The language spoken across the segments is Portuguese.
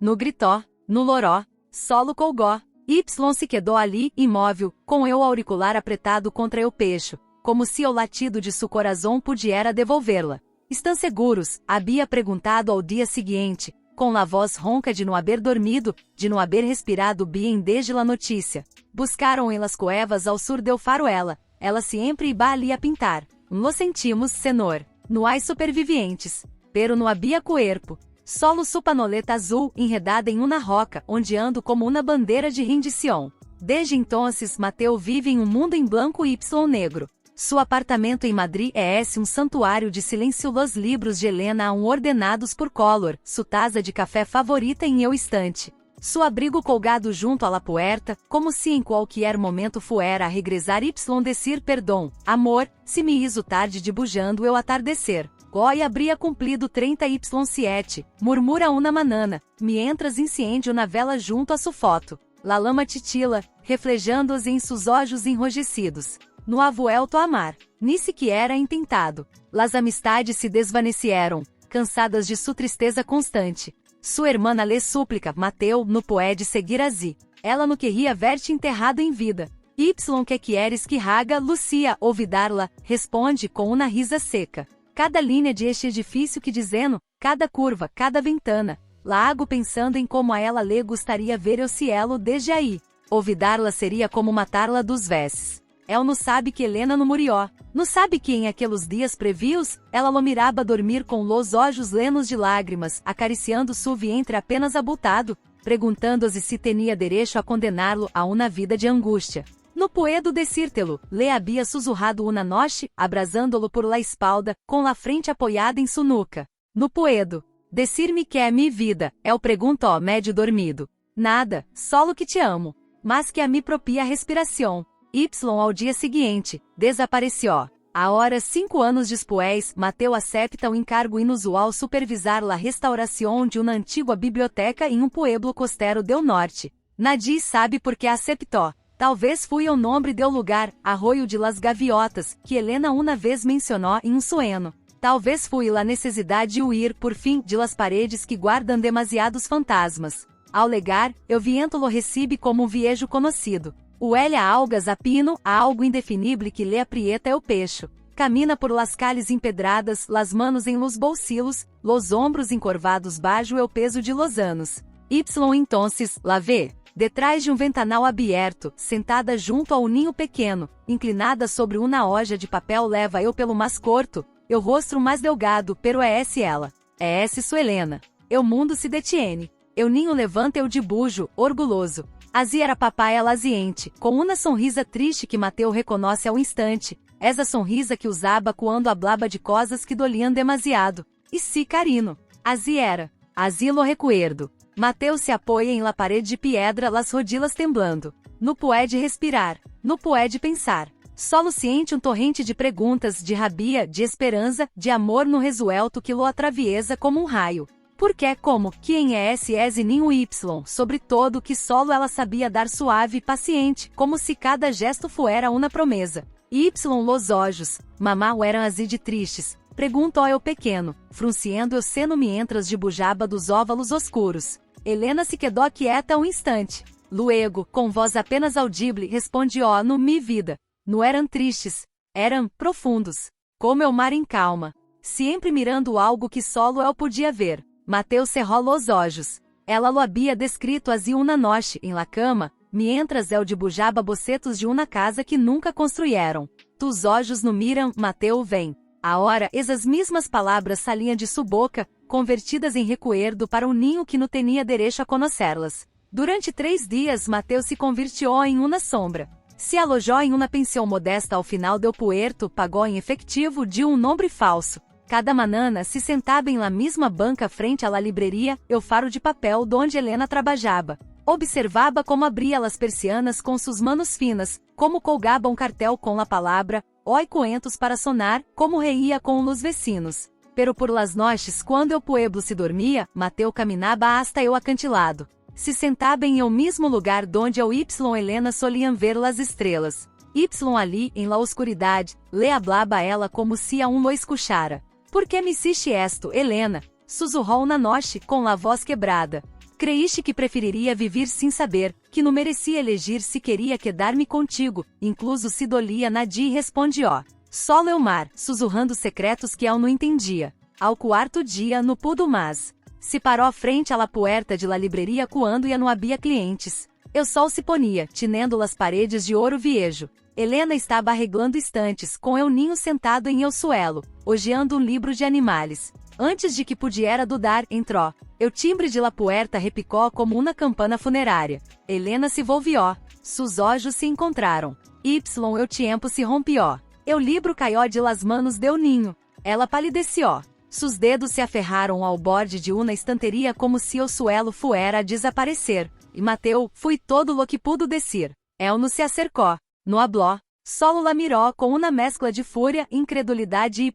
no gritó, no loró, solo colgó. Y se quedou ali, imóvel, com eu auricular apretado contra eu pecho, como se o latido de seu coração pudiera devolvê-la. Estão seguros? Havia perguntado ao dia seguinte, com a voz ronca de não haver dormido, de não haver respirado bem desde la notícia. Buscaram em las cuevas ao sur del faroela, ela sempre iba ali a pintar. Lo sentimos, senhor. No há supervivientes. Pero no havia cuerpo. Solo su panoleta azul enredada em uma roca, ondeando como uma bandeira de rendição. Desde entonces, Mateu vive em um mundo em branco y negro. Su apartamento em Madrid é um santuário de silêncio. Los livros de Helena hão ordenados por color, su taza de café favorita em eu estante. Su abrigo colgado junto à la puerta, como se em qualquer momento fuera a regressar y decir perdão, amor, se me hizo tarde de bujando eu atardecer. Goy habría cumprido 30y7, murmura una manana, mientras incende na vela junto a sua foto. La lama titila, reflejando-se em seus olhos enrojecidos. No ha vuelto a amar, ni sequer intentado. Las amistades se desvanecieron, cansadas de sua tristeza constante. Sua hermana lhe súplica, Mateu, no puede seguir así. Ela no querria ver-te enterrado em vida. Y que quieres que haga, Lucia, ouvidar-la, responde com uma risa seca. Cada linha de este edifício que dizendo, cada curva, cada ventana. Lago pensando em como a ela lhe gostaria ver o cielo desde aí. Ouvidar-la seria como matá-la dos vestes. Ela não sabe que Helena não murió. Não sabe que em aqueles dias previos, ela lo mirava dormir com los olhos llenos de lágrimas, acariciando su vientre apenas abultado, perguntando-se se tinha direito a condená-lo a uma vida de angústia. No puedo decírtelo, le havia sussurrado una noche, abrasando-lo por la espalda, com la frente apoiada em sua nuca. No puedo decir-me que é mi vida, el preguntó médio dormido. Nada, solo que te amo. Mas que a mi propia respiração. Y ao dia seguinte, desapareció. Agora 5 anos después, Mateu acepta o encargo inusual supervisar la restauração de uma antiga biblioteca em um pueblo costero del norte. Nadie sabe por que aceptou. Talvez fui o nome del lugar, Arroio de las Gaviotas, que Helena uma vez mencionou em um sueno. Talvez fui la necessidade de huir, por fim, de las paredes que guardam demasiados fantasmas. Ao legar, eu viento lo recibe como um viejo conhecido. Huele a algas a pino, a algo indefinible que lhe aprieta o pecho. Camina por las calles empedradas, las manos em los bolsillos, los ombros encorvados baixo o peso de los anos. Y entonces, la vê. Detrás de um ventanal aberto, sentada junto ao ninho pequeno, inclinada sobre uma hoja de papel leva eu pelo mais curto, eu rosto mais delgado, pero é ela. É sua Helena. Eu mundo se detiene. Eu ninho levanta eu de bujo, orgulhoso. Assim era papai laziente, com uma sonrisa triste que Mateu reconhece ao instante, essa sonrisa que usava quando hablaba de coisas que doliam demasiado. E si carino. Assim era. Assim lo recuerdo. Mateu se apoia em la parede de piedra, las rodillas temblando. No puede respirar. No puede pensar. Solo ciente um torrente de perguntas, de rabia, de esperança, de amor no resuelto que lo atraviesa como um raio. Por que, como, quem é esse ninho Y, sobre todo que solo ela sabia dar suave e paciente, como se cada gesto fuera uma promesa. Y los olhos, mamá eram assim de tristes, perguntou eu pequeno, frunciendo o seno mientras debujaba dos óvalos oscuros. Helena se quedou quieta um instante. Luego, com voz apenas audível, respondió no mi vida. Não eram tristes, eram profundos. Como o mar em calma. Sempre mirando algo que solo eu podia ver. Mateu cerrou los olhos. Ela lo havia descrito assim uma noche, em la cama, mientras eu dibujaba bocetos de uma casa que nunca construíram. Tus olhos no miram, Mateu vem. Agora, essas mesmas palavras saliam de sua boca, convertidas em recuerdo para um ninho que não tinha direito a conhecê-las. Durante 3 dias, Mateu se convirtió em uma sombra. Se alojou em uma pensão modesta ao final del puerto, pagou em efetivo de um nome falso. Cada manana se sentava em la mesma banca frente à la libreria, o faro de papel donde Helena trabalhava. Observava como abria las persianas com suas manos finas, como colgava um cartel com a palavra "Oi coentos" para sonar, como reía com los vecinos. Pero por las noches, quando o pueblo se dormia, Mateu caminhava hasta o acantilado. Se sentava em o mesmo lugar donde o Y Helena soliam ver las estrelas. Y ali, em la oscuridade, le hablaba a ela como se a lo escuchara. Por que me hiciste esto, Helena? Sussurrou na noche, com la voz quebrada. Creíste que preferiria viver sem saber, que não merecia elegir se queria quedar-me contigo, incluso se dolia Nadi responde ó. Só Leomar, sussurrando secretos que eu não entendia. Ao quarto dia no pudo mas. Se parou frente à la puerta de la libreria quando ia não havia clientes. Eu sol se ponia, tinendo las paredes de ouro viejo. Helena estava arreglando estantes, com eu ninho sentado em eu suelo, hojeando um livro de animais. Antes de que pudiera dudar, entrou. Eu timbre de la puerta repicó como uma campana funerária. Helena se volvió. Sus olhos se encontraram. Eu tiempo se rompió. Eu libro caió de las manos deu ninho. Ela palideció. Sus dedos se aferraram ao borde de uma estanteria como se o suelo fuera a desaparecer. E Mateu, fui todo lo que pudo descer. No se acercó. No habló. Solo la miró com uma mescla de fúria, incredulidade e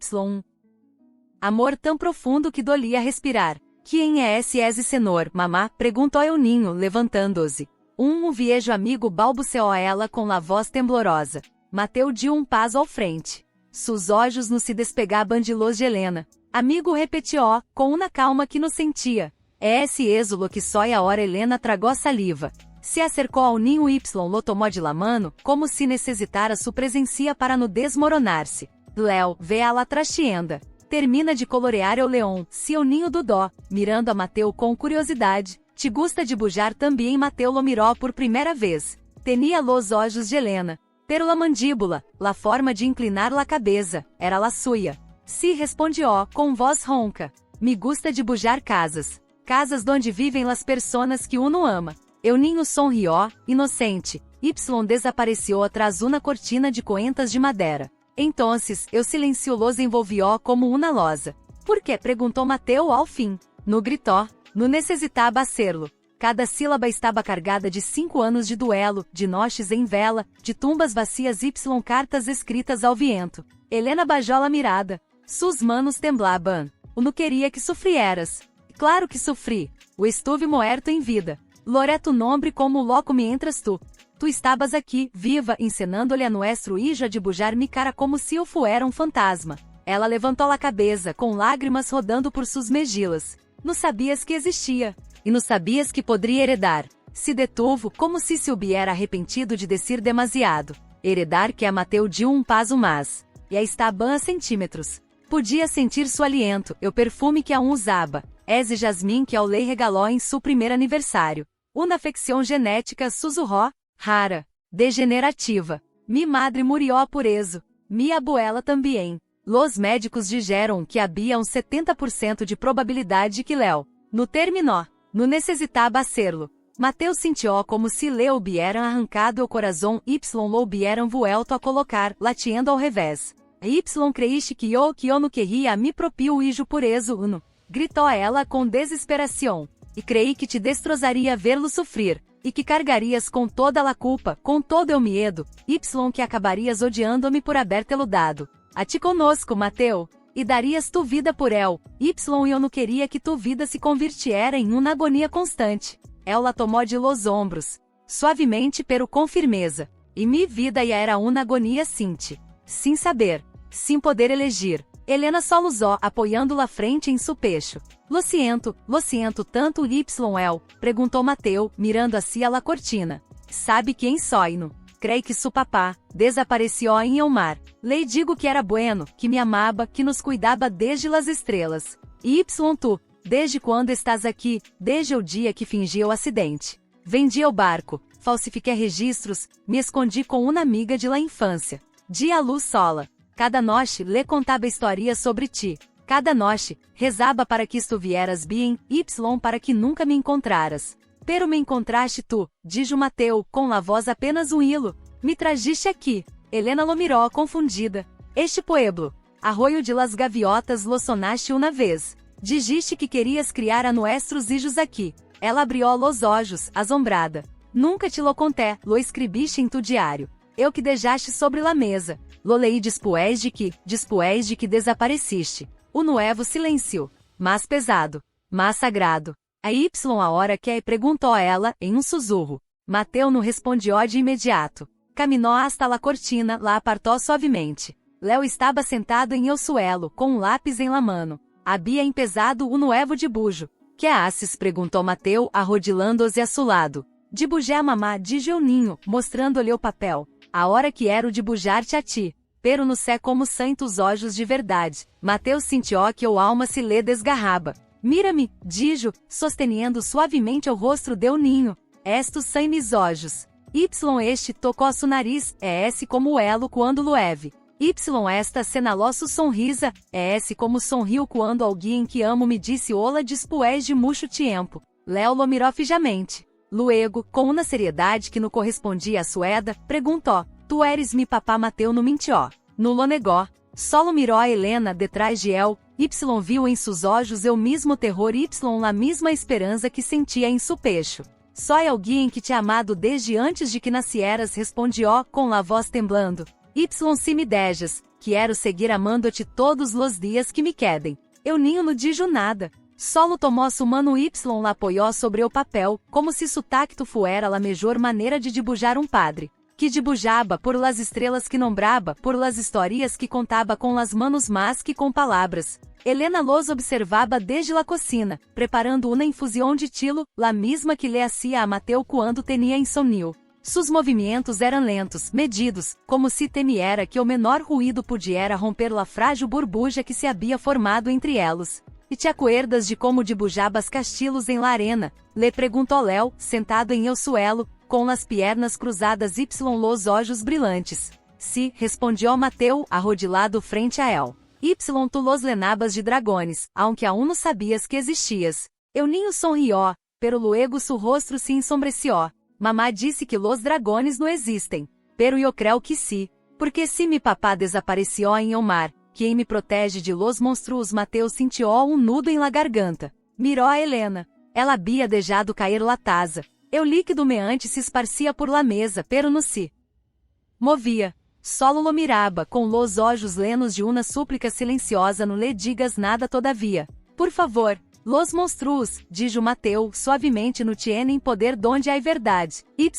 amor tão profundo que dolia respirar. Quem é esse senhor, mamá? Perguntou eu ninho, levantando-se. Um viejo amigo balbuceou ela com a voz temblorosa. Mateu deu um passo ao frente. Sus olhos não se despegavam de los de Helena. Amigo repetiu, com uma calma que não sentia. É esse êxolo que só a hora Helena tragou saliva. Se acercou ao ninho lo tomou de la mano, como se necessitara sua presença para no desmoronar-se. Léo, vê a la trastienda. Termina de colorear o leão, se o ninho do dó, mirando a Mateu com curiosidade. Te gusta de bujar também Mateu lo miró por primeira vez. Tenia los olhos de Helena. Pero la mandíbula, la forma de inclinar la cabeça, era la suya. Se respondió, com voz ronca. Me gusta de bujar casas. Casas donde vivem las personas que uno ama. Eu ninho sonrió, inocente. Desapareceu atrás uma cortina de coentas de madeira. Entonces, eu silencio los envolvió como uma losa. Por quê? Perguntou Mateu ao fim. No gritou. No necessitava hacerlo. Cada sílaba estava cargada de 5 anos de duelo, de noches em vela, de tumbas vacias cartas escritas ao viento. Helena baixou a mirada. Sus manos temblaban. No queria que sofrieras. Claro que sofri. O estuve muerto em vida. Loreto nombre como loco me entras tu. Tu estabas aqui, viva, encenando-lhe a nuestro hijo de bujar mi cara como se eu fuera um fantasma. Ela levantou a cabeça, com lágrimas rodando por suas mejillas. Não sabias que existia. E não sabias que poderia heredar. Se detuvo, como se hubiera arrependido de descer demasiado. Heredar que a Mateu de um passo mas. E a estaban a centímetros. Podia sentir seu aliento, o perfume que a usava. Esse jasmim que ao lei regalou em seu primeiro aniversário. Uma afecção genética sussurrou. Rara. Degenerativa. Mi madre murió por eso. Mi abuela também. Los médicos dijeron que havia 70% de probabilidade que Léo no terminó. No necessitava hacerlo. Mateu sentiu como se le hubieran arrancado o corazón lo hubieran vuelto a colocar, latiendo ao revés. Creíste que eu não queria me propio hijo por eso uno. Gritou ela com desesperação. E creí que te destrozaria verlo sofrer. E que cargarias com toda a culpa, com todo o medo, que acabarias odiando-me por haber te dado. A ti conosco, Mateu, e darias tu vida por el, e eu não queria que tu vida se convirtiera em uma agonia constante. Ela tomou de los ombros, suavemente pero com firmeza, e mi vida ya era uma agonia sinte, sem saber, sem poder elegir. Helena só luzó, apoiando-la frente em seu pecho. Lo siento tanto el? Perguntou Mateu, mirando assim a la cortina. Sabe quem soino? Creio que su papá desapareció em el mar. Lei digo que era bueno, que me amava, que nos cuidava desde las estrelas. E tu, desde quando estás aqui? Desde o dia que fingi o acidente. Vendi o barco, falsifiquei registros, me escondi com uma amiga de la infância. Di a luz sola. Cada noche lhe contava histórias sobre ti. Cada noche rezava para que estuvieras bem, para que nunca me encontraras. Pero me encontraste tu, dijo Mateu, com la voz apenas um hilo. Me trajiste aqui. Helena lo miró confundida. Este pueblo, arroio de las gaviotas lo sonaste uma vez. Dijiste que querias criar a nuestros hijos aqui. Ela abriu los olhos, assombrada. Nunca te lo conté, lo escreviste em tu diário. Eu que deixaste sobre la mesa. Lo leí después de que desapareciste. O nuevo silencio. Mas pesado. Mas sagrado. A hora que perguntou a ela, em um sussurro. Mateu não respondió de imediato. Caminhou hasta la cortina, la apartou suavemente. Léo estava sentado em el suelo, com um lápis em la mano. Havia empezado o nuevo de bujo. Que haces? Perguntou Mateu, arrodilando-se assolado. De bujar a mamá, dijo o ninho, mostrando-lhe o papel. A hora que era o de bujar-te a ti. Pero no sé como santos olhos de verdade. Mateu sentiu que o alma se lhe desgarraba. Mira-me, dijo, sosteniendo suavemente o rosto de ninho. Estos são mis olhos. Y este tocou su nariz, é esse como elo quando lueve. Y esta senalosso sonrisa, é esse como sonriu quando alguém que amo me disse ola después de mucho tempo. Léo lo mirou fijamente. Luego, com uma seriedade que não correspondia à sueda, perguntou, tu eres mi papá Mateu no mintió. No lo negó. Solo mirou a Helena detrás de él, Y viu em sus olhos o mesmo terror Y la mesma esperança que sentia em su pecho. Só é alguém que te ha amado desde antes de que nascieras, respondió com la voz temblando. Y si me dejas, quero seguir amando-te todos los dias que me quedem. Eu ninho no dijo nada. Solo tomou su mano Y la apoiou sobre o papel, como se su tacto fuera la melhor maneira de dibujar padre. Que dibujaba por las estrelas que nombraba, por las historias que contaba com las manos más que com palavras. Helena los observava desde la cocina, preparando uma infusão de tilo, la mesma que lhe hacía a Mateu quando tinha insomnio. Sus movimentos eram lentos, medidos, como se temiera que o menor ruído pudiera romper la frágil burbuja que se havia formado entre elos. E te acuerdas de como dibujabas castillos em la arena? Le perguntou Léo, sentado em el suelo, com as piernas cruzadas Y los olhos brilhantes. Sí, respondió Mateu, arrodilado frente a él. Y tu los lenabas de dragones, aunque aún não sabias que existias. Eu ninho sonrió, pero luego su rostro se ensombreció. Mamá disse que los dragones não existem. Pero eu creo que sí. Porque se mi papá desapareció em el mar, quem me protege de los monstruos? Mateu sentiu nudo em la garganta. Mirou a Helena. Ela havia deixado cair la taza. O líquido meante se esparcia por la mesa, pero no se movia. Solo lo miraba, com los olhos lenos de uma súplica silenciosa. No le digas nada todavia. Por favor. Los monstruos, dijo Mateu, suavemente no tienen poder donde há verdade. Y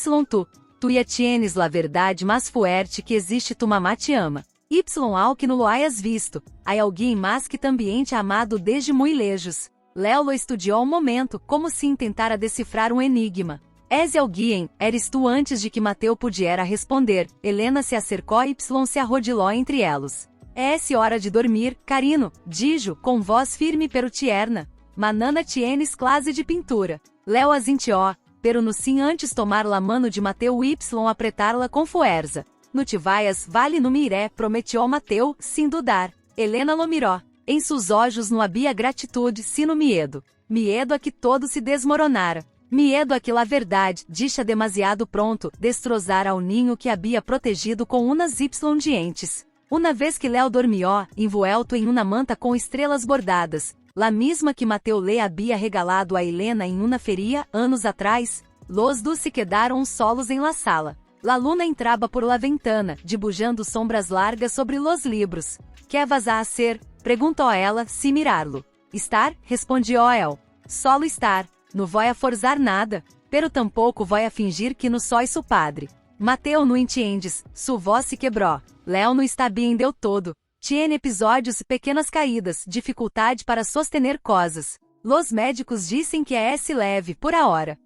tu ya tienes la verdade mais fuerte que existe, tu mamá te ama. Y ao que no lo hayas visto, há alguém mais que também te ha amado desde muy lejos. Léo lo estudiou momento, como se intentara decifrar enigma. És alguém, eres tu? Antes de que Mateu pudiera responder, Helena se acercou e se arrodilou entre elos. É hora de dormir, carino, dijo, com voz firme pero tierna. Manana tienes clase de pintura. Léo asintió, pero no sim antes tomar la mano de Mateu Y apretar-la com fuerza. No te vayas, vale no me iré, prometeu Mateu, sem dudar. Helena lo miró. Em sus olhos não havia gratitude, sino miedo. Miedo a que todo se desmoronara. Miedo a que la verdade, dicha demasiado pronto, destrozara ao ninho que havia protegido com unas Y dientes. Uma vez que Léo dormió, envuelto em uma manta com estrelas bordadas, la mesma que Mateu le havia regalado a Helena em uma feria, anos atrás, los dos se quedaram solos em la sala. La luna entraba por la ventana, dibujando sombras largas sobre los libros. Que vas a hacer? Perguntou ela, se mirá-lo. Estar? Respondió él. Solo estar. Não vou a forzar nada, pero tampouco vou a fingir que não sois su padre. Mateu não entiendes, su voz se quebrou. Léo não está bem del todo. Tiene episódios e pequenas caídas, dificuldade para sostener coisas. Los médicos dizem que é leve por a hora.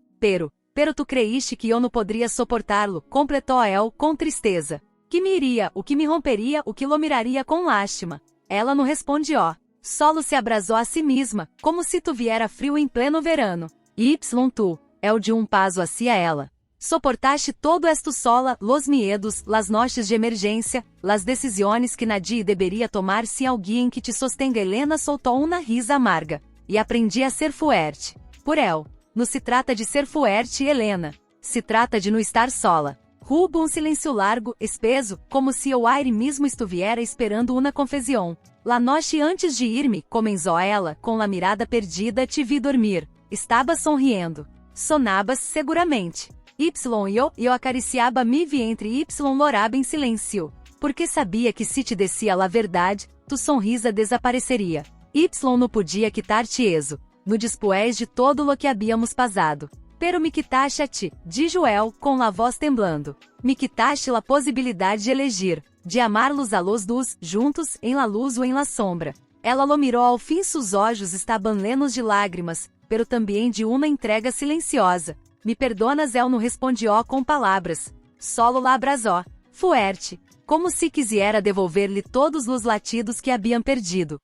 Pero tu creíste que eu não poderia suportá-lo, completou él com tristeza. Que me iria, o que me romperia, o que lo miraria com lástima. Ela não respondió. Solo se abrasou a si mesma, como se tuviera frio em pleno verano. Y tu, el de paso hacia ela. Soportaste todo esto sola, los miedos, las noches de emergência, las decisões que nadie deveria tomar se alguém que te sostenga. Helena soltou uma risa amarga. E aprendi a ser fuerte. Por él. Não se trata de ser fuerte, Helena. Se trata de não estar sola. Hubo silêncio largo, espeso, como se o aire mesmo estuviera esperando uma confesión. La noche antes de irme, comenzó ela, com la mirada perdida, te vi dormir. Estabas sonriendo. Sonabas, seguramente. Y eu acariciaba mi vientre Y loraba em silêncio. Porque sabia que se te descia la verdade, tu sonrisa desapareceria. Y não podia quitar-te eso. No después de todo lo que habíamos pasado. Pero me quitaste a ti, dijo él, com la voz temblando. Me quitaste la possibilidade de elegir, de amar-los a los dos, juntos, em la luz ou em la sombra. Ela lo mirou ao fim, sus olhos estaban llenos de lágrimas, pero também de uma entrega silenciosa. Me perdonas, el não respondió com palavras. Solo la abrazó. Fuerte. Como se quisiera devolver-lhe todos os latidos que haviam perdido.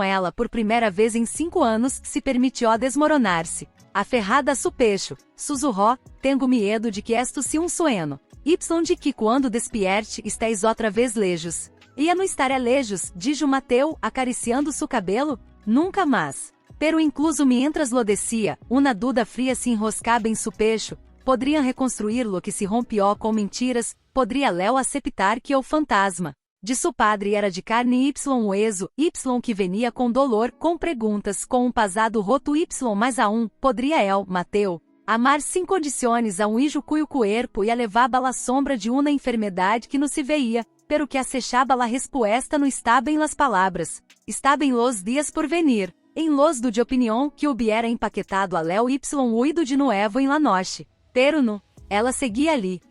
Ela, por primeira vez em 5 anos, se permitiu desmoronar-se. Aferrada a su pecho, sussurró, tengo miedo de que esto se um sueño. De que quando despierte estáis outra vez lejos. Ia não estar lejos, dijo Mateu, acariciando su cabelo? Nunca mais. Pero incluso mientras lo decía, una duda fría se enroscaba em su pecho. Poderiam reconstruir lo que se rompió com mentiras, poderia Léo aceptar que o fantasma de seu padre era de carne hueso, que venia com dolor, com perguntas, com um passado roto mais aún, poderia el, Mateu, amar sem condições a um hijo cuyo cuerpo e a levava à sombra de uma enfermidade que não se veía, pero que acechava la respuesta no estava em las palavras, estava em los dias por venir, em los do de opinião que hubiera empaquetado a Léo huido de nuevo em la noche, pero no, ela seguia ali.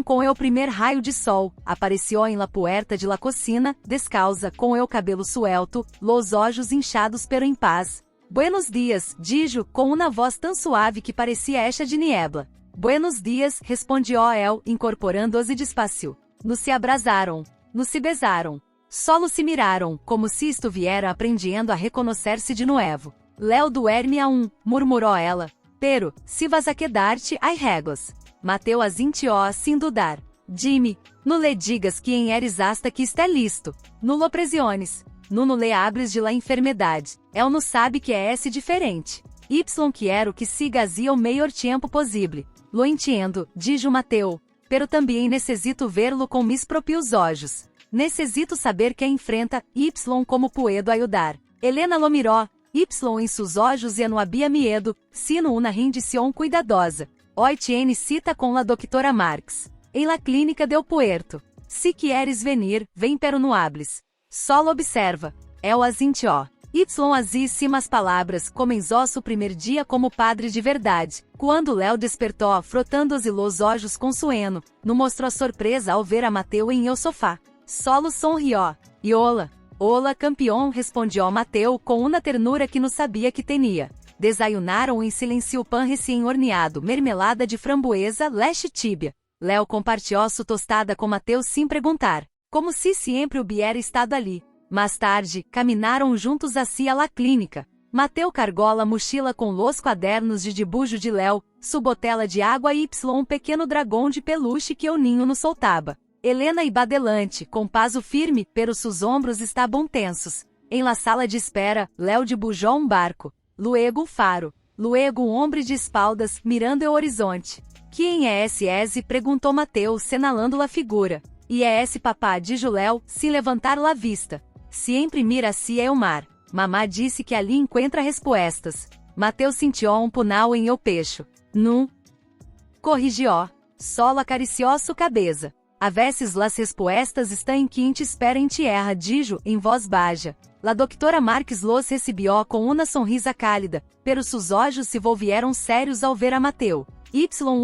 Com o primeiro raio de sol, apareceu em la puerta de la cocina, descalza, com o cabelo suelto, los olhos inchados pero em paz. Buenos dias, dijo, com uma voz tão suave que parecia hecha de niebla. Buenos dias, respondió el, incorporando-se despacio. No se abrazaram. No se besaram. Solo se miraram, como se estuvieran aprendiendo a reconocer-se de nuevo. Léo duerme aún, murmurou ela. Pero, se vas a quedar-te, hay reglas. Mateu asintió sem dudar. Dime, no le digas que em eres hasta que está listo. No lo presiones. No le hables de la enfermedade. El não sabe que é esse diferente. Quero que sigas o maior tempo possível. Lo entiendo, dijo Mateu. Pero também necessito verlo com mis propios olhos. Necessito saber que enfrenta, como puedo ayudar. Helena lo miró, em seus olhos e não havia medo, sino uma rendição cuidadosa. Hoy tiene cita com la doctora Marx. Em la clínica del Puerto. Se quieres venir, vem pero no hables. Solo observa. El asintió. Asíssimas palavras comenzó su primeiro dia como padre de verdade. Quando Léo despertou, frotando-se los olhos com sueno, não mostrou surpresa ao ver a Mateu em el sofá. Solo sonrió. E hola campeão, respondió Mateu com uma ternura que não sabia que tinha. Desayunaram em silêncio pão recém-horneado, mermelada de framboesa, leche tíbia. Léo compartilhou sua tostada com Mateu sem perguntar, como se sempre hubiera estado ali. Mais tarde, caminaram juntos hacia la clínica. Mateu cargou a mochila com los cadernos de dibujo de Léo, sua botella de água e um pequeno dragão de peluche que o ninho não soltava. Helena iba adelante, com passo firme, pero seus ombros estavam tensos. Em la sala de espera, Léo dibujou um barco. Luego faro. Luego homem de espaldas, mirando o horizonte. Quem é esse? Perguntou Mateu, senalando a figura. E é esse papá, dijo Léo, sem levantar la vista. Sempre mira hacia o mar. Mamá disse que ali encontra respostas. Mateu sentiu um punal em o pecho. Nu. Corrigió. Solo acariciou sua cabeça. A veces las respostas estão em quem te espera em tierra, dijo, em voz baixa. La doctora Marques los recibió com uma sonrisa cálida, pero sus olhos se volvieron sérios ao ver a Mateu.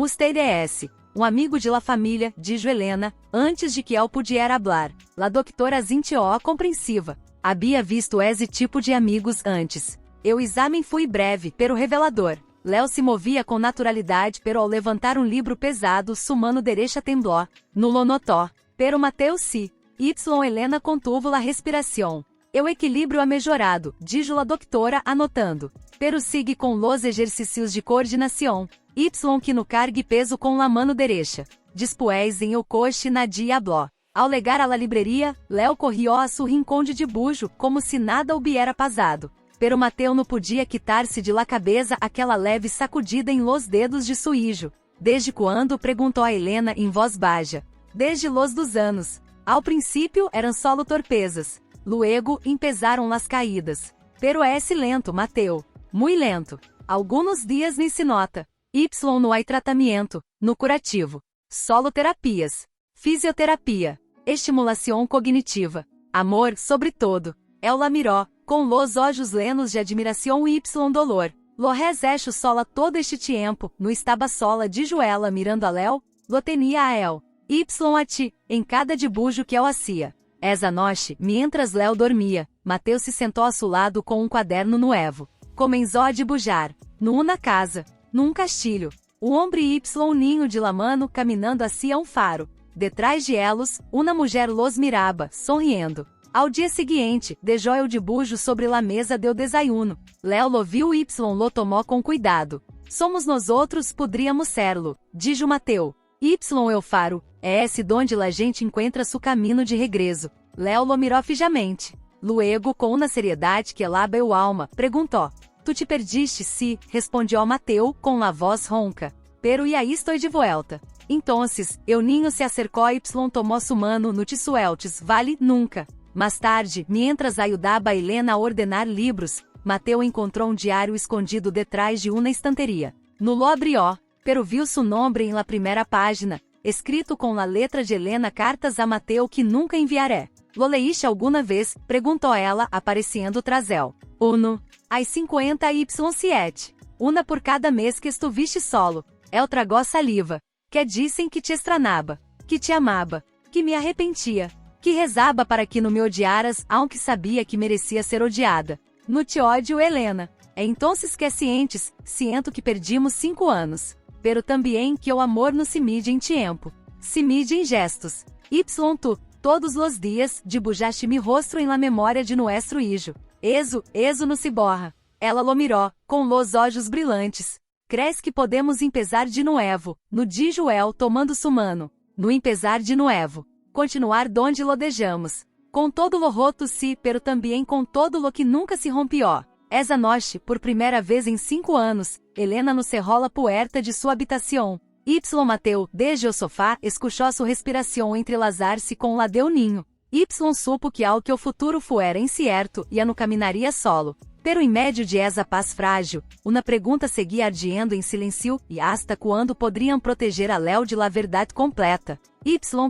Ustedes, um amigo de la família, dijo Helena, antes de que el pudiera hablar. La doctora asintió compreensiva. Havia visto esse tipo de amigos antes. O exame foi breve, pero revelador. Léo se movia com naturalidade, pero ao levantar um livro pesado, sua mano derecha temblou. No lo notó. Pero Mateu sí. Helena contuvo la respiração. O equilíbrio ha melhorado, dijo a doctora, anotando. Pero sigue com los exercícios de coordenação. Que no cargue peso com la mano derecha. Después em o coche nadie habló. Ao legar a la libreria, Léo corrió a su rincón de dibujo, como se nada hubiera pasado. Pero Mateu não podia quitar-se de la cabeça aquela leve sacudida em los dedos de su hijo. Desde quando? Perguntou a Helena em voz baixa. Desde los 2 anos. Ao princípio eram solo torpezas. Luego, empezaram las caídas. Pero es lento, Mateu. Muy lento. Alguns dias nem se nota. No hay tratamento, no curativo. Solo terapias. Fisioterapia. Estimulação cognitiva. Amor, sobretudo. El la miró, com los olhos lenos de admiração e dolor. Lo resecho sola todo este tempo, no estaba sola, dijo ela mirando a Léo, lo tenía a el. A ti, em cada dibujo que el hacía. Essa noite, mientras Léo dormia, Mateu se sentou a seu lado com um caderno novo. comenzó de bujar, numa casa, num castilho. O hombre y ninho de lamano caminando hacia faro. Detrás de elos, uma mulher los miraba, sorriendo. Ao dia seguinte, dejó el dibujo sobre la mesa deu desayuno. Léo lo viu y lo tomó com cuidado. Somos nós outros podríamos serlo, dijo Mateu. Y el faro, é esse donde la gente encuentra su caminho de regreso. Léo lo miró fijamente. Luego, com uma seriedade que elaba el alma, perguntou. Tu te perdiste, sí, respondió Mateu, com la voz ronca. Pero e aí estou de volta. Entonces, el niño se acercó y tomó su mano no te sueltes, vale, nunca. Mais tarde, mientras ayudaba a Helena a ordenar livros, Mateu encontrou diário escondido detrás de uma estanteria. No lo abrió, pero viu su nombre em la primeira página, escrito com la letra de Helena cartas a Mateu que nunca enviaré. Lo leíste alguma vez? Perguntou ela, aparecendo tras él. Uno. As 57. Una por cada mês que estuviste solo. El tragó saliva. Que dissem que te estranaba, que te amava, que me arrepentia, que rezaba para que não me odiaras, aunque sabia que merecia ser odiada. No te ódio, Helena. Entonces que siento que perdimos 5 anos. Pero também que o amor no se mide em tiempo. Se mide em gestos. Tu, todos los dias, dibujaste mi rostro em la memória de nuestro hijo. Eso no se borra. Ela lo miró, com los olhos brilhantes. Crees que podemos empezar de nuevo, no dijo el tomando su mano. No empezar de nuevo. Continuar donde lo dejamos. Com todo lo roto sí, pero também com todo lo que nunca se rompió. Esa noche, por primeira vez em 5 anos, Helena no cerró la puerta de sua habitação. Mateu, desde o sofá, escuchó su respiração entrelazar-se com la de un niño. Supo que ao que o futuro fuera incierto, no caminaria solo. Pero em medio de esa paz frágil, uma pergunta seguia ardiendo em silêncio, e hasta quando poderiam proteger a Léo de la verdade completa.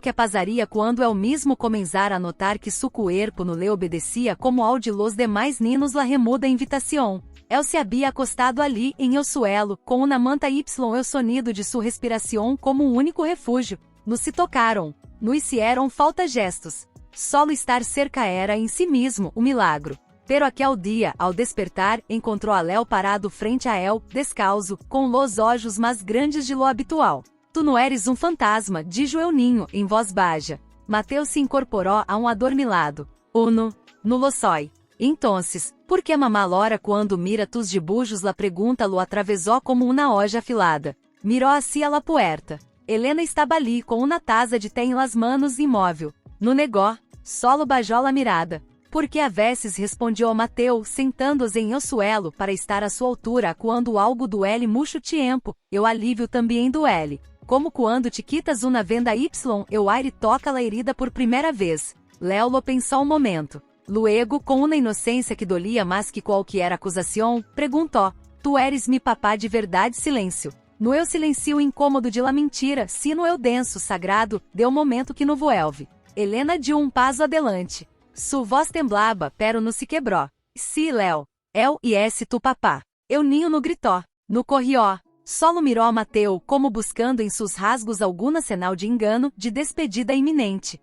Que apazaria quando el mismo comenzara a notar que su cuerpo no le obedecia como ao de los demais ninos la remuda invitação. El se había acostado ali, em el suelo, com una manta el sonido de su respiração como um único refúgio. No se tocaram. No hicieron falta gestos. Solo estar cerca era em si mesmo um milagro. Pero aquel dia, ao despertar, encontrou a Léo parado frente a él, descalzo, com los olhos mais grandes de lo habitual. Tu não eres um fantasma, dijo el niño, em voz baixa. Mateu se incorporou a um adormilado. Uno. No lo soy. Entonces, por que mamá Lora quando mira tus dibujos la pregunta lo atravessou como uma hoja afilada. Miró hacia la puerta. Helena estava ali com uma taza de té em las manos imóvel. No negó, solo bajó la mirada. Porque a veces respondió Mateu, sentando-se em el suelo para estar à sua altura quando algo duele mucho tiempo, eu alívio também duele. Como quando te quitas uma venda el aire toca la herida por primeira vez. Léo lo pensou um momento. Luego, com uma inocência que dolia mais que qualquer acusação, perguntou, tu eres mi papá de verdade? Silêncio. No eu silencio incômodo de la mentira, sino eu denso, sagrado, deu momento que no vuelve. Helena deu um passo adelante. Su voz temblaba, pero no se quebró. Sí, Léo. El y esse tu papá. El niño no gritou. No corrió. Solo miró Mateu como buscando em seus rasgos alguma sinal de engano, de despedida iminente.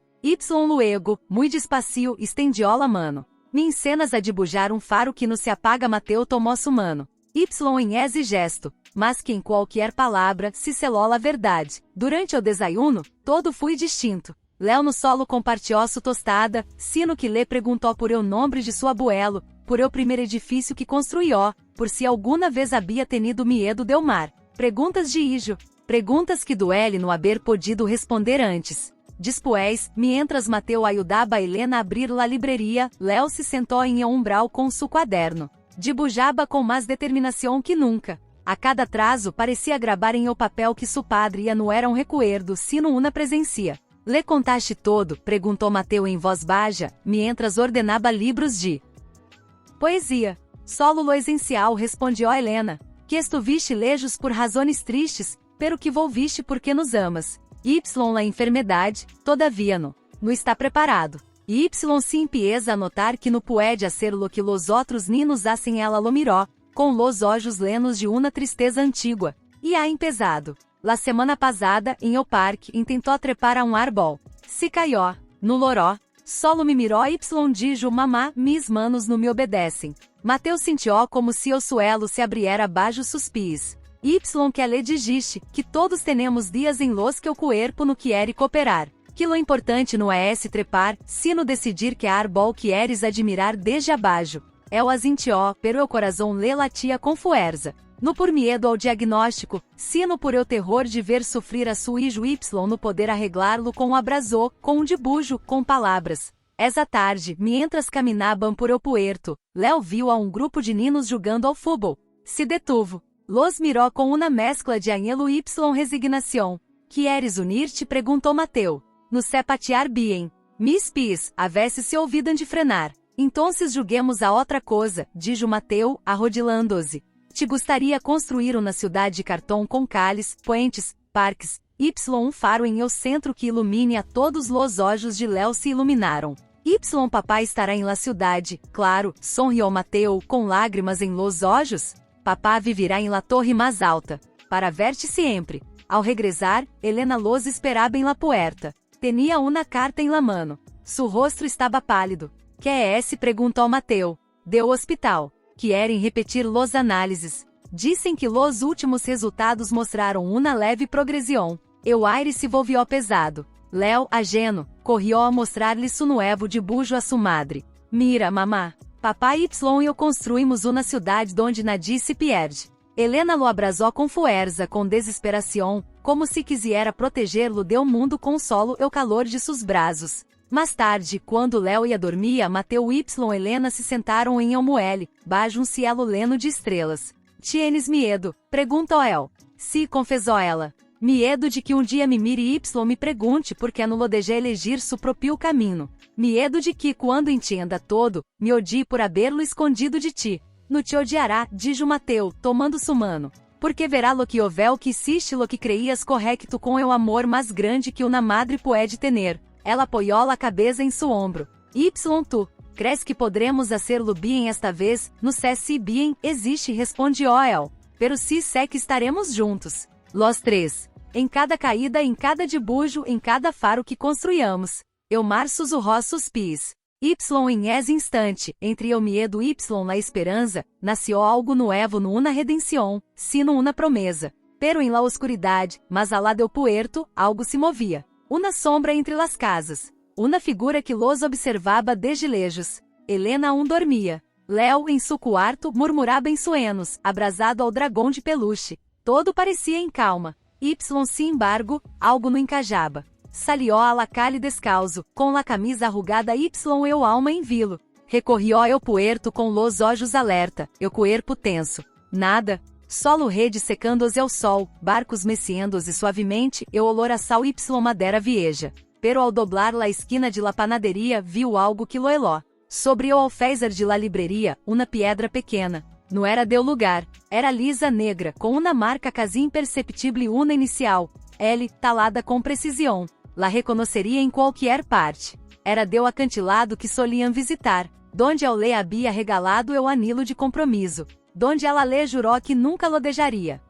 Luego, muito despacio, estendió la mano. Me encenas a dibujar um faro que no se apaga. Mateu tomou su mano. Em esse gesto, mas que em qualquer palavra se selou a verdade. Durante o desayuno, todo foi distinto. Léo no solo compartilhou su tostada, sino que lhe perguntou por el nome de su abuelo, por el primeiro edifício que construiu, por se alguma vez havia tenido miedo del mar. Perguntas de hijo. Perguntas que duele no haber podido responder antes. Después, mientras Mateu ajudava a Helena a abrir la libreria, Léo se sentou em el umbral com su quaderno. Dibujaba com mais determinação que nunca. A cada traço parecia gravar em el papel que su padre ya não era um recuerdo, sino uma presencia. Le contaste todo? Perguntou Mateu em voz baixa, mientras ordenava livros de poesia. Solo lo esencial, respondió Helena. Que estuviste lejos por razões tristes, pero que volviste porque nos amas. La enfermidade, todavia no está preparado. Se empieza a notar que no puede hacer lo que los outros ninos hacen. Ela lo miró, com los olhos llenos de uma tristeza antigua. E ha empezado. La semana passada, em el parque, intentou trepar a um árbol. Se caiu. No loró. Solo me miró dijo mamá, mis manos no me obedecem. Mateu sentiu como se o suelo se abriera bajo sus pies. Y que le digiste, que todos tenemos dias em los que o cuerpo no quiere cooperar. Que lo importante não é se trepar, sino decidir que árbol quieres admirar desde abaixo. Eu asintió, pero o coração le latia com fuerza. No por miedo ao diagnóstico, sino por eu terror de ver sofrer a sua hijo Y no poder arreglar-lo com um abraço, com um dibujo, com palavras. Essa tarde, mientras caminaban por el puerto, Léo viu a um grupo de ninos jogando ao fútbol. Se detuvo. Los miró com uma mescla de anhelo y resignação. Quieres unir-te? Perguntou Mateu. No sé patear bien. Mis pies, a veces se olvidam de frenar. Entonces juguemos a outra coisa, dijo Mateu, arrodilando-se. Te gostaria construir uma cidade de cartão com cales, puentes, parques, faro em el centro que ilumine a todos los olhos de Léo se iluminaram. Papai estará em la cidade, claro, sonriu Mateu, com lágrimas em los olhos. Papá vivirá em la torre mais alta, para ver-te sempre. Ao regressar, Helena los esperaba em la puerta. Tenia uma carta em la mano. Su rosto estava pálido. Que é esse? Perguntou Mateu. De hospital. Querem repetir los análises. Dizem que los últimos resultados mostraram uma leve progressão. El aire se volvió pesado. Léo, ageno, corrió a mostrar-lhe su nuevo dibujo a su madre. Mira, mamá. Papai y eu construímos uma cidade donde nadie se pierde. Helena lo abraçou com fuerza, com desesperação, como se quisiera proteger-lo do mundo com solo o calor de seus braços. Mais tarde, quando Léo ia dormir, Mateu y Helena se sentaram em el muelle, bajo um cielo leno de estrelas. Tienes miedo? Perguntou él. Sí, confessou ela. Miedo de que um dia me mire y me pergunte por que não lo deixe elegir su propio caminho. Miedo de que, quando entenda todo, me odie por haberlo escondido de ti. No te odiará, dijo Mateu, tomando su mano. Porque verá lo que houver que existe lo que creias correcto com el amor mais grande que uma madre puede tener. Ela apoiou a cabeça em su ombro. Y tu, crees que podremos hacerlo bien esta vez? No sé si bien existe, respondió él. Pero sí sé que estaremos juntos. Los três. Em cada caída, em cada dibujo, em cada faro que construíamos. Eu mar susurró sus pies. Em esse instante, entre o miedo y la esperança, nasceu algo nuevo no una redenção, sino una promesa. Pero em la oscuridade, mas alá del puerto, algo se movia. Una sombra entre las casas. Una figura que los observava desde lejos. Helena aún dormia. Léo, em su quarto, murmurava em sueños, abrasado ao dragão de peluche. Todo parecia em calma. Sin embargo, algo no encajaba. Salió a la calle descalzo, com la camisa arrugada eu alma em vilo. Recorrió ao puerto com los olhos alerta, eu cuerpo tenso. Nada. Solo rede secando-se ao sol, barcos mecendo-se suavemente, eu olor a sal madera vieja. Pero ao doblar la esquina de la panaderia viu algo que lo heló. Sobre o alféizar de la libreria, uma piedra pequena. Não era del lugar. Era lisa negra, com uma marca quase imperceptível una inicial. L, talada com precisão. La reconheceria em qualquer parte. Era del acantilado que soliam visitar, donde eu lhe havia regalado o anilo de compromisso, donde ela lhe jurou que nunca lo deixaria.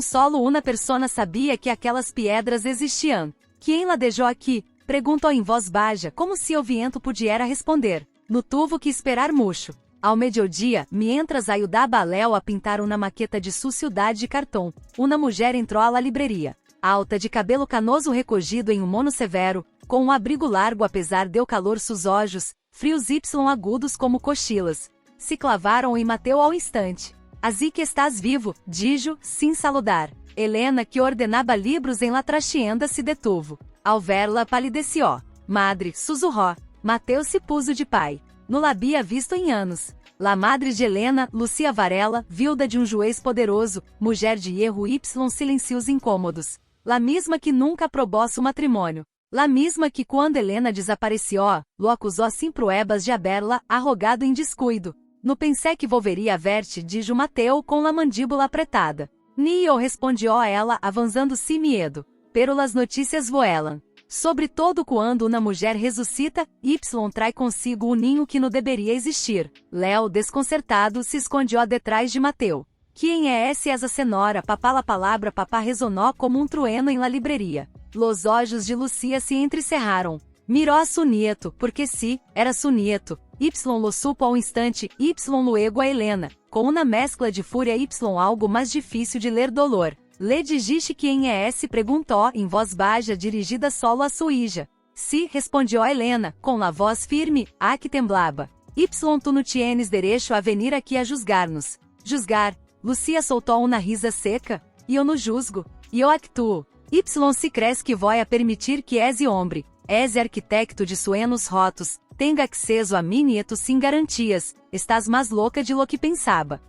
Solo uma persona sabia que aquelas piedras existiam. Quem la deixou aqui? Perguntou em voz baixa, como se o viento pudiera responder. No tuvo que esperar mucho. Ao meio-dia, mientras ayudaba a Léo a pintar uma maqueta de sua cidade de cartão, uma mulher entrou à livraria. Alta, de cabelo canoso recogido em um mono severo, com um abrigo largo apesar do calor sus olhos, frios y agudos como cochilas. Se clavaram em Mateu ao instante. Así que estás vivo, dijo, sin saludar. Helena, que ordenava livros em la trastienda, se detuvo. Ao ver-la palideció. Madre, susurró. Mateu se puso de pai. No la havia visto em anos. La madre de Helena, Lucia Varela, viuda de um juez poderoso, mulher de erro y silencios incômodos. La misma que nunca aprobou su matrimônio. La misma que quando Helena desapareció, lo acusou sin pruebas de haberla arrogado em descuido. No pensé que volveria a ver-te, dijo Mateu com la mandíbula apretada. Nio, respondió ela, avançando sem medo. Pero las notícias vuelam. Sobretudo quando uma mulher ressuscita, Y trai consigo um ninho que não deveria existir. Léo, desconcertado, se escondió detrás de Mateu. Quem é essa senhora? Papá, la palavra papá ressonou como um trueno em la libreria. Los olhos de Lucia se entrecerraram. Miró a su nieto, porque sí, era su nieto. y lo supo ao instante, y luego a Helena, com uma mescla de fúria y algo mais difícil de ler dolor. Le dijiste quem é esse? Perguntou, em voz baixa dirigida solo a sua hija. Sí, respondió Helena, com la voz firme, a que temblava. Y tu não tienes derecho a venir aqui a juzgar-nos. Juzgar? Lucia soltou uma risa seca. E eu não julgo. E eu actuo. Y se crees que voy a permitir que esse homem, esse arquitecto de sueños rotos, tenga acceso a mim nieto sem garantias, estás mais louca de lo que pensava.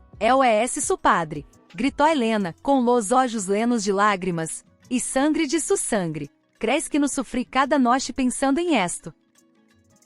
Esse su padre. Gritou Helena, com los olhos llenos de lágrimas. E sangre de su sangre. Crees que no sofri cada noite pensando em esto?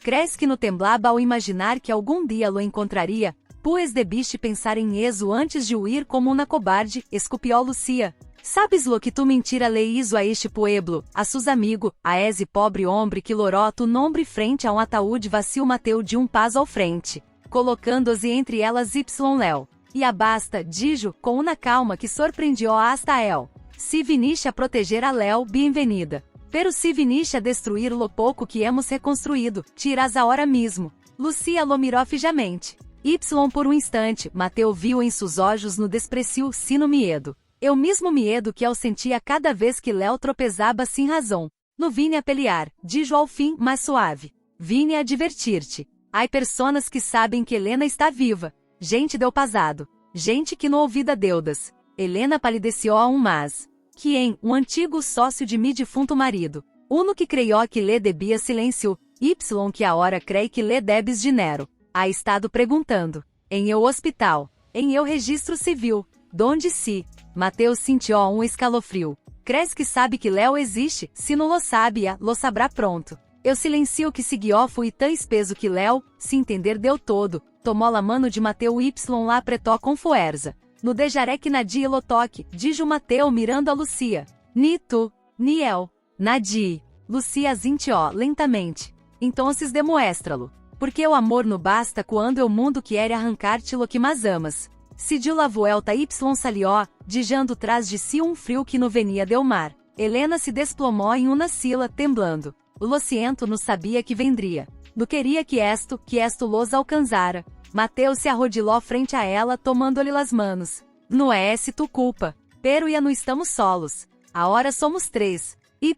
Crees que no temblaba ao imaginar que algum dia lo encontraria? Pues debiste pensar em eso antes de huir como uma cobarde, escupió Lucia. Sabes lo que tu mentira le hizo a este pueblo, a sus amigos, a esse pobre homem que loró tu nombre frente a ataúde vacío Mateu de paso ao frente, colocando-se entre elas Léo. E abasta, dijo, com uma calma que sorprendió hasta a él. Si viniste a proteger a Léo, bem-vinda. Pero si viniste a destruir lo pouco que hemos reconstruído, tiras ahora mesmo. Lucia lo miró fijamente. Y por instante, Mateu viu em seus olhos no desprecio sino miedo. Eu mesmo miedo que eu sentia cada vez que Léo tropezava sem razão. No vine a pelear, dijo ao fim, mais suave. Vine a divertir-te. Há personas que sabem que Helena está viva. Gente del pasado. Gente que não ouvida deudas. Helena palideceu a mas. Quem, antigo sócio de mi defunto marido. Uno que creió que lhe debia silêncio. Y que agora crê que lhe debes dinheiro. Ha estado perguntando. Em eu hospital. Em eu registro civil. Donde se? Mateus sentiu escalofrio. Crees que sabe que Léo existe? Se não lo sabia, lo sabrá pronto. Eu silencio que seguiu fui tão espeso que Léo, se entender deu todo, tomou a mano de Mateu y lá apretou com fuerza. No dejaré que nadie lo toque, dijo Mateu mirando a Lucia. Ni tu, ni eu. Nadie. Lucia asintió lentamente. Entonces demuéstralo. Porque o amor no basta quando o mundo quer arrancar-te lo que mais amas. Decidiu la vuelta y salió, dijando tras de si frio que no venia del mar. Helena se desplomou em uma sila, temblando. O lociento não sabia que vendria. No queria que esto los alcanzara. Mateu se arrodilou frente a ela, tomando-lhe las manos. Não é esse tu culpa. Pero ya não estamos solos. Agora somos 3. Y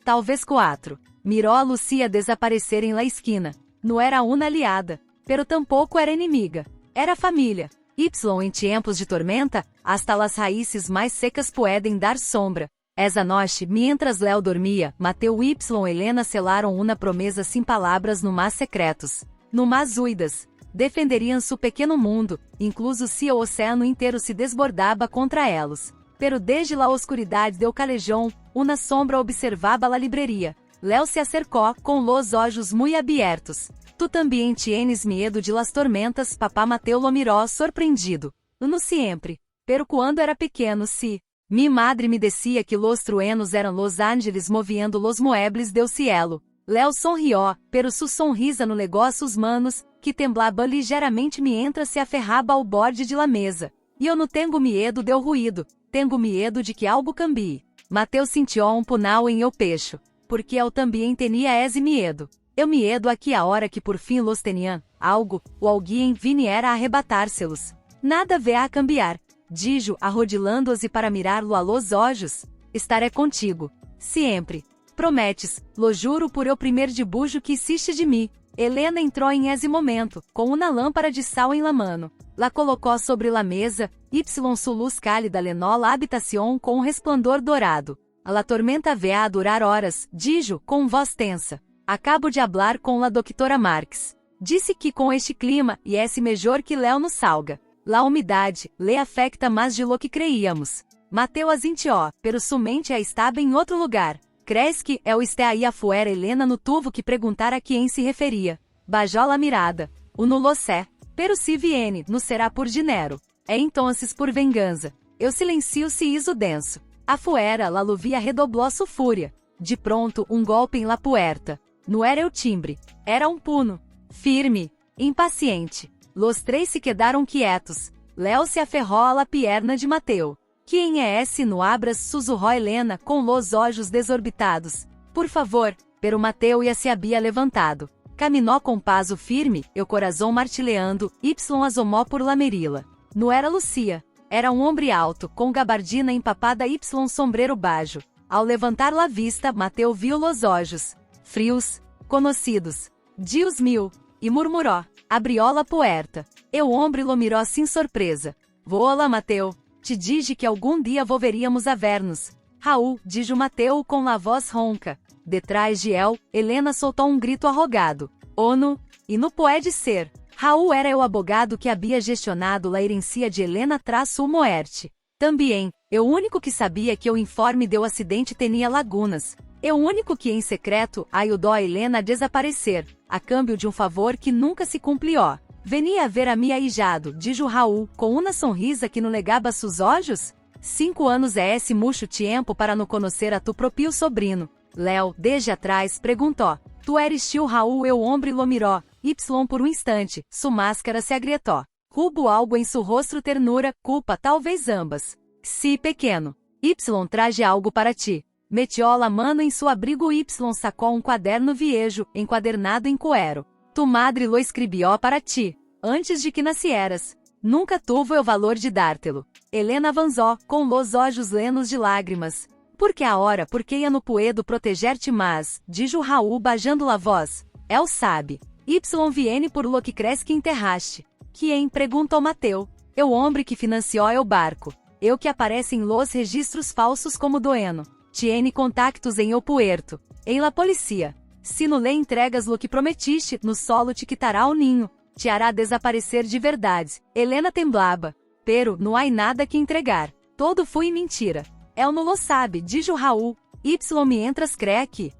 talvez 4. Mirou a Lucia desaparecer em la esquina. Não era uma aliada. Pero tampouco era inimiga. Era família. Y em tempos de tormenta, hasta las raíces mais secas pueden dar sombra. Essa noite, mientras Léo dormia, Mateu y Helena selaram uma promessa sem palavras no mais secretos. No mais uidas. Defenderiam su pequeno mundo, incluso se o oceano inteiro se desbordava contra elos. Pero desde la oscuridade del calejón, uma sombra observava la libreria. Léo se acercou, com los olhos muy abiertos. Tu também tienes miedo de las tormentas, papá Mateu lo miró surpreendido. No sempre. Pero quando era pequeno si. Mi madre me decía que los truenos eram los ángeles moviendo los muebles del cielo. Léo sonrió, pero su sonrisa no negó a sus manos, que temblaban ligeiramente mientras se aferraba ao borde de la mesa. E eu não tenho medo del ruído, tenho medo de que algo cambie. Mateu sentiu punal em eu pecho. Porque eu também tinha esse medo. Eu medo aqui a hora que por fim los teniam, algo, ou alguém viniera a arrebatar-se-los. Nada vê a cambiar. Dijo, arrodilando-se para mirar-lo a los olhos. Estaré contigo. Sempre. Prometes, lo juro por eu primeiro dibujo que hiciste de mim. Helena entrou em esse momento, com uma lâmpada de sal em la mano. La colocou sobre la mesa, y su luz cálida lenó la habitación com resplandor dourado. A la tormenta vê a durar horas, dijo, com voz tensa. Acabo de hablar com la doutora Marques. Disse que com este clima, e esse melhor que Léo no salga. La umidade, le afecta mais de lo que creíamos. Mateu asintió, pero su mente estava em outro lugar. Crees que eu esté aí afuera Helena no tuvo que perguntar a quem se referia. Bajó la mirada. O no lo sé. Pero si viene, no será por dinheiro. É entonces por vingança. Eu silencio se iso denso. Afuera la Luvia redoblou sua fúria. De pronto, golpe em la puerta. Não era o timbre. Era puno. Firme. Impaciente. Los 3 se quedaram quietos. Léo se aferrou a la pierna de Mateu. Quem é esse no abras? Sussurrou Helena, com los olhos desorbitados. Por favor. Pero Mateu já se havia levantado. Caminó com paso firme, eu corazón martileando, y asomó por la merila. Não era Lucia. Era um homem alto, com gabardina empapada y sombrero bajo. Ao levantar la vista, Mateu viu los olhos, frios, conhecidos. Dios mío, e murmuró, abrió la puerta. Eu homem lo miró sem surpresa. Voa, Mateu, te dije que algum dia volveríamos a ver-nos. Raul, dijo Mateu com la voz ronca. Detrás de él, Helena soltou um grito arrogado. Ono, e não pode ser. Raul era o abogado que havia gestionado la herencia de Helena tras sua muerte. Também, eu único que sabia que o informe do acidente tinha lagunas. Eu único que em secreto ajudou a Helena a desaparecer, a câmbio de um favor que nunca se cumpriu. Venia a ver a mi ahijado, dijo Raul, com uma sonrisa que não negava seus olhos? 5 anos é esse mucho tempo para não conhecer a tu propio sobrino. Léo, desde atrás, perguntou. Tu eres tio Raul, eu homem lo miró, y por um instante, sua máscara se agrietou. Hubo algo em seu rosto ternura, culpa, talvez ambas. Si, pequeno. Y traje algo para ti. Metió la mano em seu abrigo y sacou um quaderno viejo, enquadernado em cuero. Tu madre lo escribió para ti, antes de que nascieras. Nunca tuvo o valor de dártelo. Helena avançou, com los olhos llenos de lágrimas. Porque agora, porque eu não puedo proteger-te mais, dijo Raul bajando la voz. El sabe. Y viene por lo que crees que enterraste. Quem? Perguntou Mateu. Eu homem que financiou o barco. Eu que aparece em los registros falsos como doeno. Tiene contactos em el puerto. Em la policía. Se não lhe entregas lo que prometiste, no solo te quitará o ninho. Te hará desaparecer de verdade. Helena temblava. Pero, não há nada que entregar. Todo foi mentira. El não lo sabe, dijo Raul. Y mientras cree que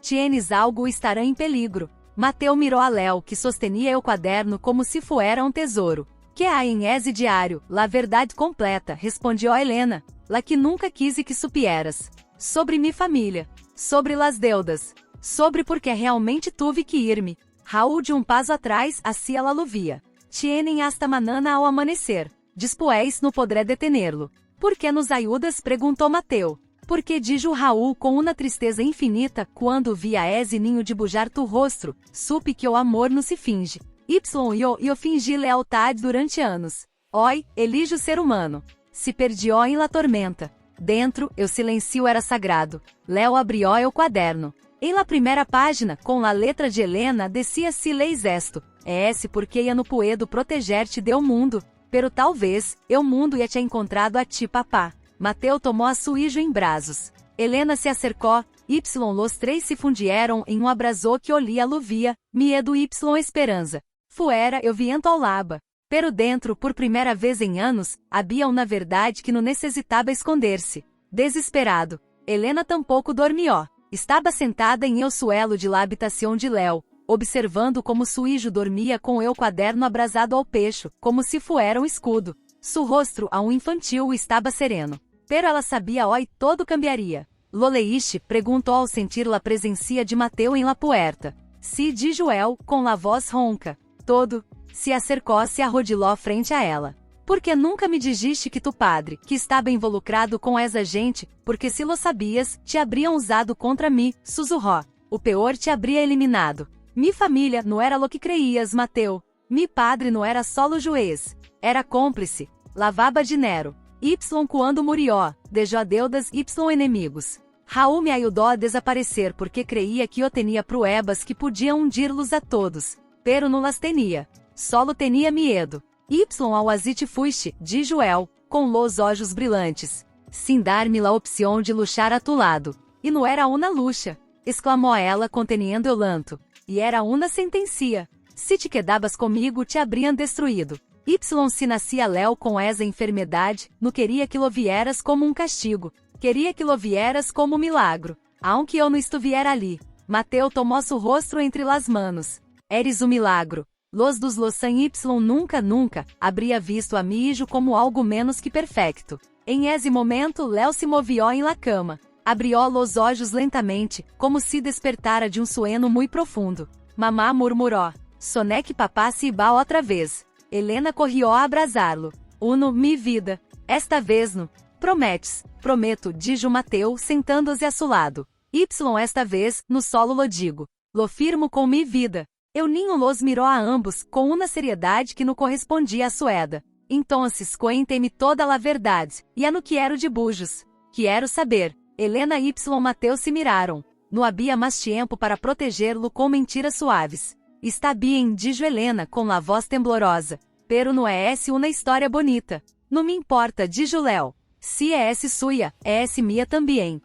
tienes algo estará em peligro. Mateu mirou a Léo, que sostenia o quaderno como se fuera um tesouro. Que há em ese diário, la verdade completa, respondió Helena, la que nunca quise que supieras. Sobre mi família. Sobre las deudas. Sobre porque realmente tuve que ir-me. Raul de um passo atrás, assim ela lo via. Tienen hasta manana ao amanhecer. Después não podré detenerlo. Por que nos ayudas? Perguntou Mateu. Porque dijo Raul com uma tristeza infinita, quando via esse ninho de bujar tu rosto, supe que o amor não se finge. Eu fingi lealdade durante anos. Oi, elijo ser humano. Se perdió em la tormenta. Dentro, o silêncio era sagrado. Léo abrió o quaderno. Em la primeira página, com la letra de Helena, decía-se leis esto. É esse porque eu não puedo proteger-te do mundo. Pero talvez, eu mundo ia te encontrado a ti, papá. Mateu tomou a suijo em brazos. Helena se acercou, los três se fundieron em um abraço que olía luvia, miedo y esperança. Fuera eu viento ao laba. Pero dentro, por primeira vez em anos, havia na verdade que não necessitava esconder-se. Desesperado. Helena tampouco dormiu. Estava sentada em el suelo de la habitação de Léo, observando como suijo dormia com el quaderno abrasado ao pecho, como se fuera um escudo. Su rosto, a um infantil, estava sereno. Pero ela sabia hoy todo cambiaria. Lo leíste? Perguntou ao sentir la presencia de Mateu em la puerta. Si, dijo él, com la voz ronca. Todo. Se acercou, se arrodilou frente a ela. Porque nunca me dijiste que tu padre, que estava involucrado com essa gente, porque se lo sabias, te habriam usado contra mim, sussurrou. O peor te habría eliminado. Mi família não era lo que creias, Mateu. Mi padre não era solo juez. Era cúmplice. Lavava dinheiro. Y quando murió, dejó deudas y inimigos. Raul me ajudou a desaparecer porque creía que eu tinha pruebas que podiam hundir-los a todos. Pero não las tenía. Solo tenía miedo. Y ao azite fuiste, dijo él, com los olhos brilhantes. Sin dar-me la opção de luchar a tu lado. E não era uma lucha, exclamou ela conteniendo o lanto. E era uma sentencia. Se te quedabas comigo te habriam destruído. Y se nascia Léo com essa enfermidade, não queria que lo vieras como um castigo. Queria que lo vieras como um milagro. Aunque eu não estuviera ali. Mateu tomou seu rosto entre las manos. Eres um milagro. Los dos Losan Y nunca habría visto a mi hijo como algo menos que perfecto. Em esse momento, Léo se movió em la cama. Abrió los olhos lentamente, como se despertara de um sueño muito profundo. Mamá murmuró. Soné que papá se iba outra vez. Helena corrió a abrasá-lo. Uno, mi vida. Esta vez no. Prometes. Prometo, dijo Mateu, sentando-se a seu lado. Y esta vez, no solo lo digo. lo firmo com mi vida. Eu ninho los miró a ambos com uma seriedade que não correspondia à Sueda. Entonces cuénteme toda a verdade, e a no quiero de bujos. Quero saber. Helena y Mateo se miraram. Não havia mais tempo para protegê-lo com mentiras suaves. Está bien, dijo Helena com a voz temblorosa. Pero não é essa uma história bonita. Não me importa, dijo Léo. Se é essa suya, é essa minha também.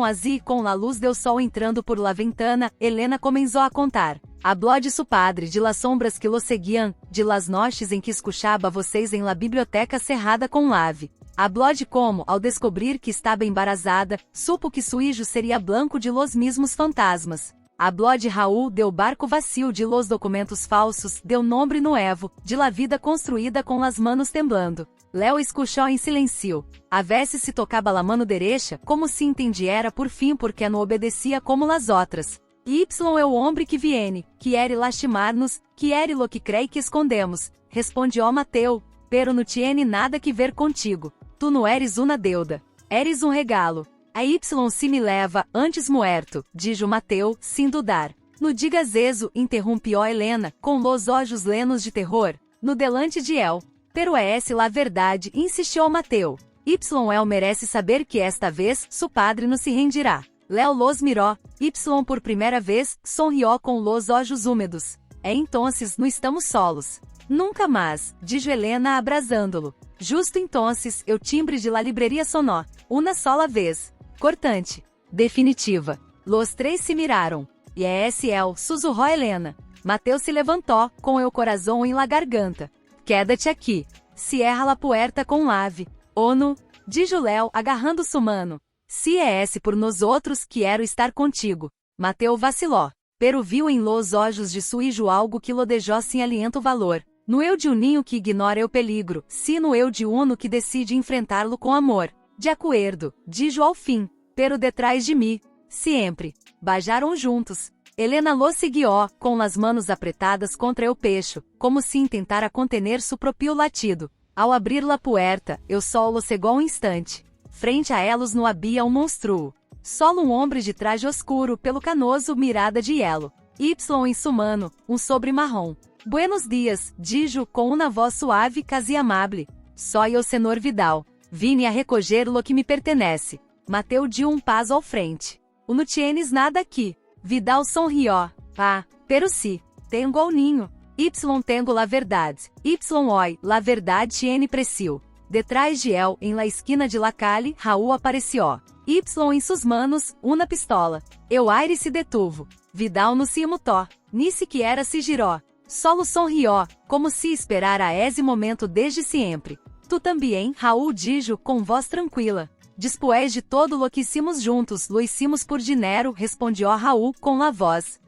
Así com a luz do sol entrando por la ventana, Helena começou a contar. Habló de su padre, de las sombras que lo seguían, de las noches em que escuchaba vocês em la biblioteca cerrada com lave. Habló de como, ao descobrir que estava embarazada, supo que su hijo seria blanco de los mismos fantasmas. Habló de Raúl, del barco vacío, de los documentos falsos, del nombre nuevo, de la vida construída com las manos temblando. Léo escuchou em silêncio. A veces se tocava la mano derecha, como se entendiera por fim porque não obedecia como las outras. Y é o homem que viene, quiere lastimar-nos, quiere lo que cree que escondemos, respondió Mateo, pero não tiene nada que ver contigo. Tu não eres uma deuda. Eres um regalo. A Y se me leva, antes muerto, dijo Mateo, sem dudar. No digas eso, interrompió Helena, com los olhos lenos de terror, no delante de El. Pero é essa la verdade, insistiu Mateo. El merece saber que esta vez, su padre não se rendirá. Léo los miró, Y por primeira vez, sonrió com los olhos úmidos. Entonces, não estamos solos. Nunca mais, dijo Helena abrasando-lo. Justo entonces, o timbre de la libreria sonó, uma sola vez. Cortante. Definitiva. Los três se miraram. E é esse El, sussurrou Helena. Mateo se levantou, com o coração em la garganta. Quédate aqui. Cierra la puerta com lave. Ono, dijo Léo, agarrando su mano. Se é esse por nós outros, quero estar contigo. Mateo vacilou. Pero viu em los olhos de su hijo algo que lo deixou sem aliento valor. No eu de um ninho que ignora o peligro, sino eu de uno que decide enfrentá-lo com amor. De acordo, dijo ao fim. Pero detrás de mim. Sempre. Bajaram juntos. Helena lo seguiu, com as manos apretadas contra o pecho, como se intentara contener su propio latido. Ao abrir la puerta, o sol lo cegou um instante. Frente a elos não havia um monstruo. Solo um homem de traje oscuro pelo canoso mirada de hielo. Y em su mano, um sobre marrom. Buenos dias, dijo com uma voz suave quase amable. Soy o senhor Vidal. Vine a recoger lo que me pertenece. Mateo deu um passo ao frente. Não tienes nada aqui. Vidal sonrió. Ah, pero sí. Tengo ao ninho. Y tengo la verdade. Hoy, la verdade tiene precio. Detrás de El, em la esquina de la calle, Raúl apareció. Y em sus manos, uma pistola. Eu aire se detuvo. Vidal no se imutó. Ni siquiera se giró. Solo sonrió, como se esperara esse momento desde sempre. Tu também, Raúl dijo com voz tranquila. Después de todo lo que hicimos juntos, lo hicimos por dinheiro, respondió Raúl com a voz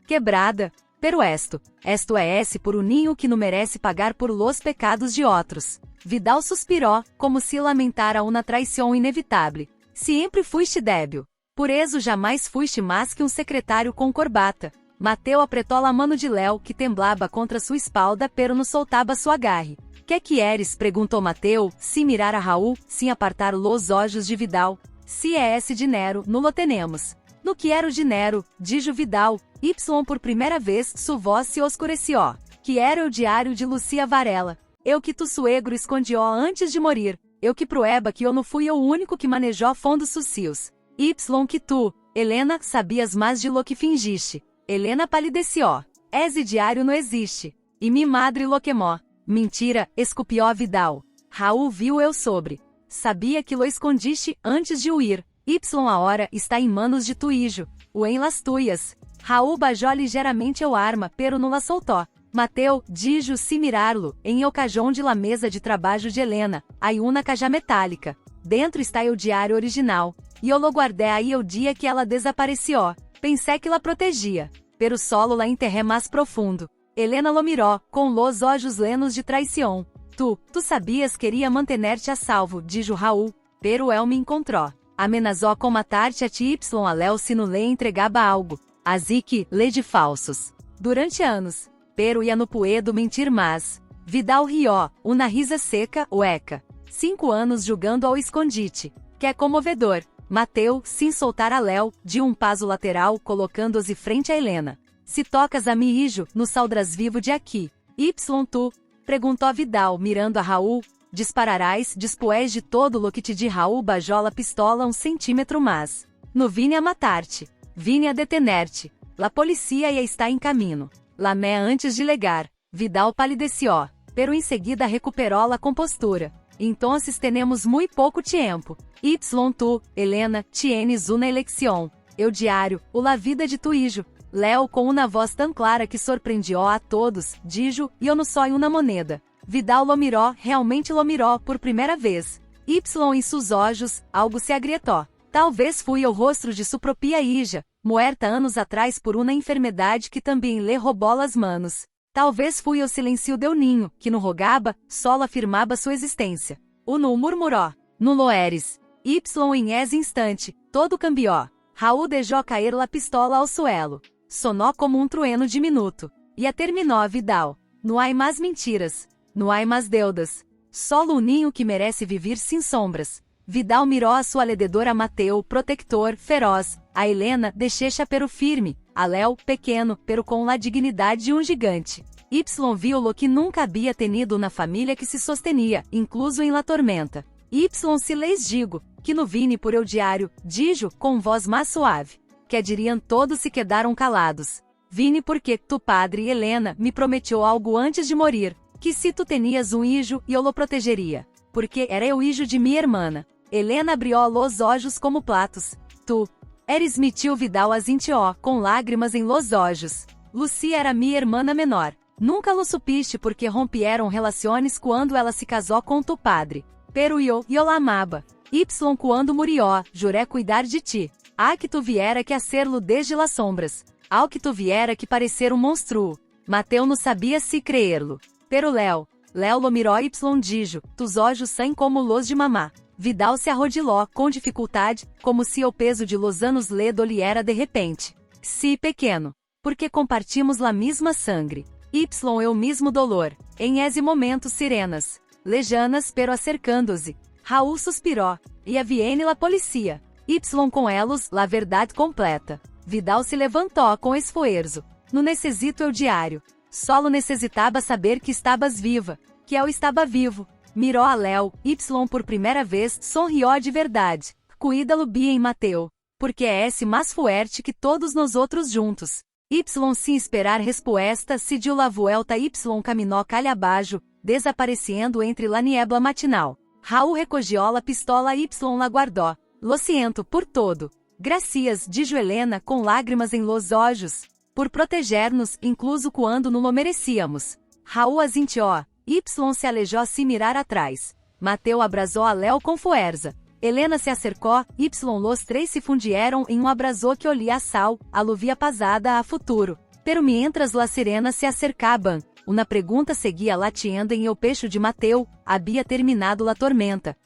quebrada. Pero esto é esse por um ninho que não merece pagar por los pecados de outros. Vidal suspiró, como se lamentara uma traição inevitável. Sempre fuiste débil. Por eso jamais fuiste mais que um secretário com corbata. Mateo apretou a mano de Léo, que temblava contra sua espalda, pero não soltava sua garre. Que queres? Perguntou Mateo, sem mirar a Raúl, sem apartar los olhos de Vidal. Se é esse dinheiro, não lo tenemos. No quero dinheiro, dijo Vidal. Y por primeira vez, sua voz se oscureció. Quero o diário de Lucia Varela. Eu que tu suegro escondió antes de morir. Eu que prueba que eu não fui o único que manejou fundos sucios. Y que tu, Helena, sabias mais de lo que fingiste. Helena palideció. Esse diário não existe. E mi madre lo quemó. Mentira, escupió Vidal. Raúl viu eu sobre. Sabia que lo escondiste antes de huir. Y a hora está em manos de tu hijo. O em las tuyas. Raúl bajou ligeiramente o arma, pero não la soltou. Mateo, dijo se mirá-lo, em o cajón de la mesa de trabalho de Helena, aí uma caja metálica. Dentro está o diário original. E eu lo guardei aí o dia que ela desapareceu. Pensei que la protegia. Pero solo la enterré mais profundo. Helena lo miró, com los olhos lenos de traição. Tu sabias queria mantener-te a salvo, dijo Raúl. Pero él me encontrou. Amenazou com matar-te a ti a Léo se não lhe entregava algo. Así que, lê de falsos. Durante anos. Pero ia no puedo mentir mais. Vidal rió, uma risa seca, ueca. 5 anos jogando ao escondite. Que é comovedor. Mateu, sem soltar a Léo, de um passo lateral, colocando-se frente a Helena. Se tocas a mim, Ijo, no saldrás vivo de aqui. Y tu? Perguntou Vidal, mirando a Raul. Dispararás, dispoés de todo lo que te di. Raul bajola pistola 1 centímetro mas. No vine a matar-te. Vine a detener-te. La policia ya está em caminho. Lamé antes de legar. Vidal palideció, pero em seguida recuperou la compostura. Entonces tenemos muito pouco tempo. Y tu, Helena, tienes una elección. Eu diário, o la vida de tu Ijo. Léo com uma voz tão clara que surpreendió a todos, dijo, e eu não só uma moneda. Vidal lo miró, realmente lo miró, por primeira vez. Y em seus olhos, algo se agrietou. Talvez fui o rosto de sua própria hija, muerta anos atrás por uma enfermidade que também lhe roubou as manos. Talvez fui o silêncio del ninho, que no rogaba, solo afirmava sua existência. O nu murmuró, no lo eres. Y em esse instante, todo cambió. Raul deixou cair la pistola ao suelo. Sonó como um trueno diminuto. E a terminou Vidal. Não há mais mentiras. Não há mais deudas. Solo um ninho que merece viver sem sombras. Vidal mirou a sua lededora Mateu, protector, feroz. A Helena, dechecha pero firme. A Léo, pequeno, pero com la dignidade de um gigante. Y viu lo que nunca havia tenido na família que se sostenia, incluso em la tormenta. Y se leis digo, que no vine por eu diário, dijo, com voz mais suave. Que diriam todos se quedaram calados. Vine porque tu padre Helena me prometeu algo antes de morir, que se tu tenias um hijo eu lo protegeria, porque era o hijo de minha hermana. Helena abrió los olhos como platos. Tu eres mi tio Vidal asintió, com lágrimas em los olhos. Lucia era minha hermana menor. Nunca lo supiste porque rompieron relaciones quando ela se casou com tu padre. Pero eu la amaba. Y quando murió, juré cuidar de ti. Ah que tu viera que hacerlo desde las sombras. Ao que tu viera que parecer um monstruo. Mateu não sabia se creerlo. Pero Léo lo miró y dijo, tus olhos são como los de mamá. Vidal se arrodilou, com dificuldade, como se o peso de los anos lhe doliera de repente. Si pequeno. Porque compartimos la misma sangre. Y eu mesmo dolor. Em esse momento sirenas. Lejanas pero acercando-se. Raul suspirou. E viene la policia. Y com elos, la verdade completa. Vidal se levantou com esforço. No necessito eu diário. Solo necessitava saber que estabas viva. Que eu estava vivo. Mirou a Léo. Y por primeira vez sorriu de verdade. Cuídalo bien Mateu. Porque é esse mais fuerte que todos nós outros juntos. Y sem esperar resposta se dio la vuelta. Y caminhou calha abaixo, desaparecendo entre la niebla matinal. Raul recogió la pistola. Y la guardó. Lo siento por todo. Gracias, dijo Helena com lágrimas em los olhos. Por proteger-nos, incluso quando não lo merecíamos. Raul asintió. Y se alejou sem mirar atrás. Mateu abrasou a Léo com força. Helena se acercou. Y los três se fundieron em um abrazo que olía a sal, aluvia pasada a futuro. Pero mientras las sirenas se acercaban, uma pergunta seguia latiendo em el pecho de Mateu. Havia terminado la tormenta.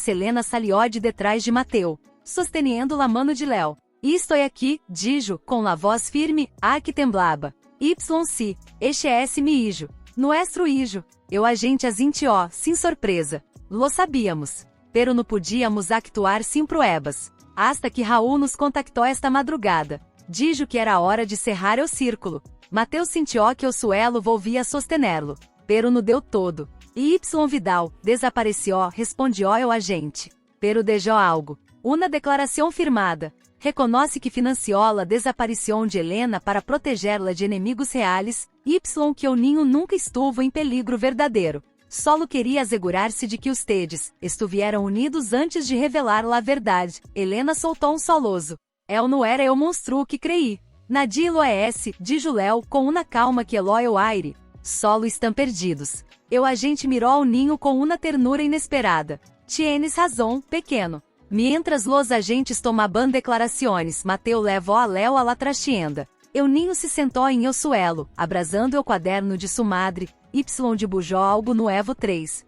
Helena salió de detrás de Mateu, sosteniendo la mano de Léo. E estou aqui, dijo, com la voz firme, que temblaba. Y si, este es mi hijo. Nuestro hijo. Eu a gente asintió, sem surpresa. Lo sabíamos. Pero não podíamos actuar sem pruebas. Hasta que Raul nos contactou esta madrugada. Dijo que era hora de cerrar o círculo. Mateu sentiu que o suelo volvia a sostenerlo. Pero não deu todo. Y Vidal, desapareció, respondió el agente. Pero dejó algo. Una declaração firmada. Reconoce que financió la desaparição de Helena para protegerla de inimigos reales. Y que o ninho nunca estuvo em peligro verdadeiro. Solo queria assegurar-se de que ustedes estuvieram unidos antes de revelar la verdade. Helena soltou um soluço. Eu não era o monstro que creí. Nadie lo es, dijo Léo com uma calma que eló o aire. Solo estão perdidos. Eu a gente mirou o ninho com uma ternura inesperada. Tienes razão, pequeno. Mientras los agentes tomaban declarações, Mateu levou a Léo a la trastienda. O ninho se sentou em el suelo, abrasando o quaderno de sua madre. Y dibujou algo no Evo 3.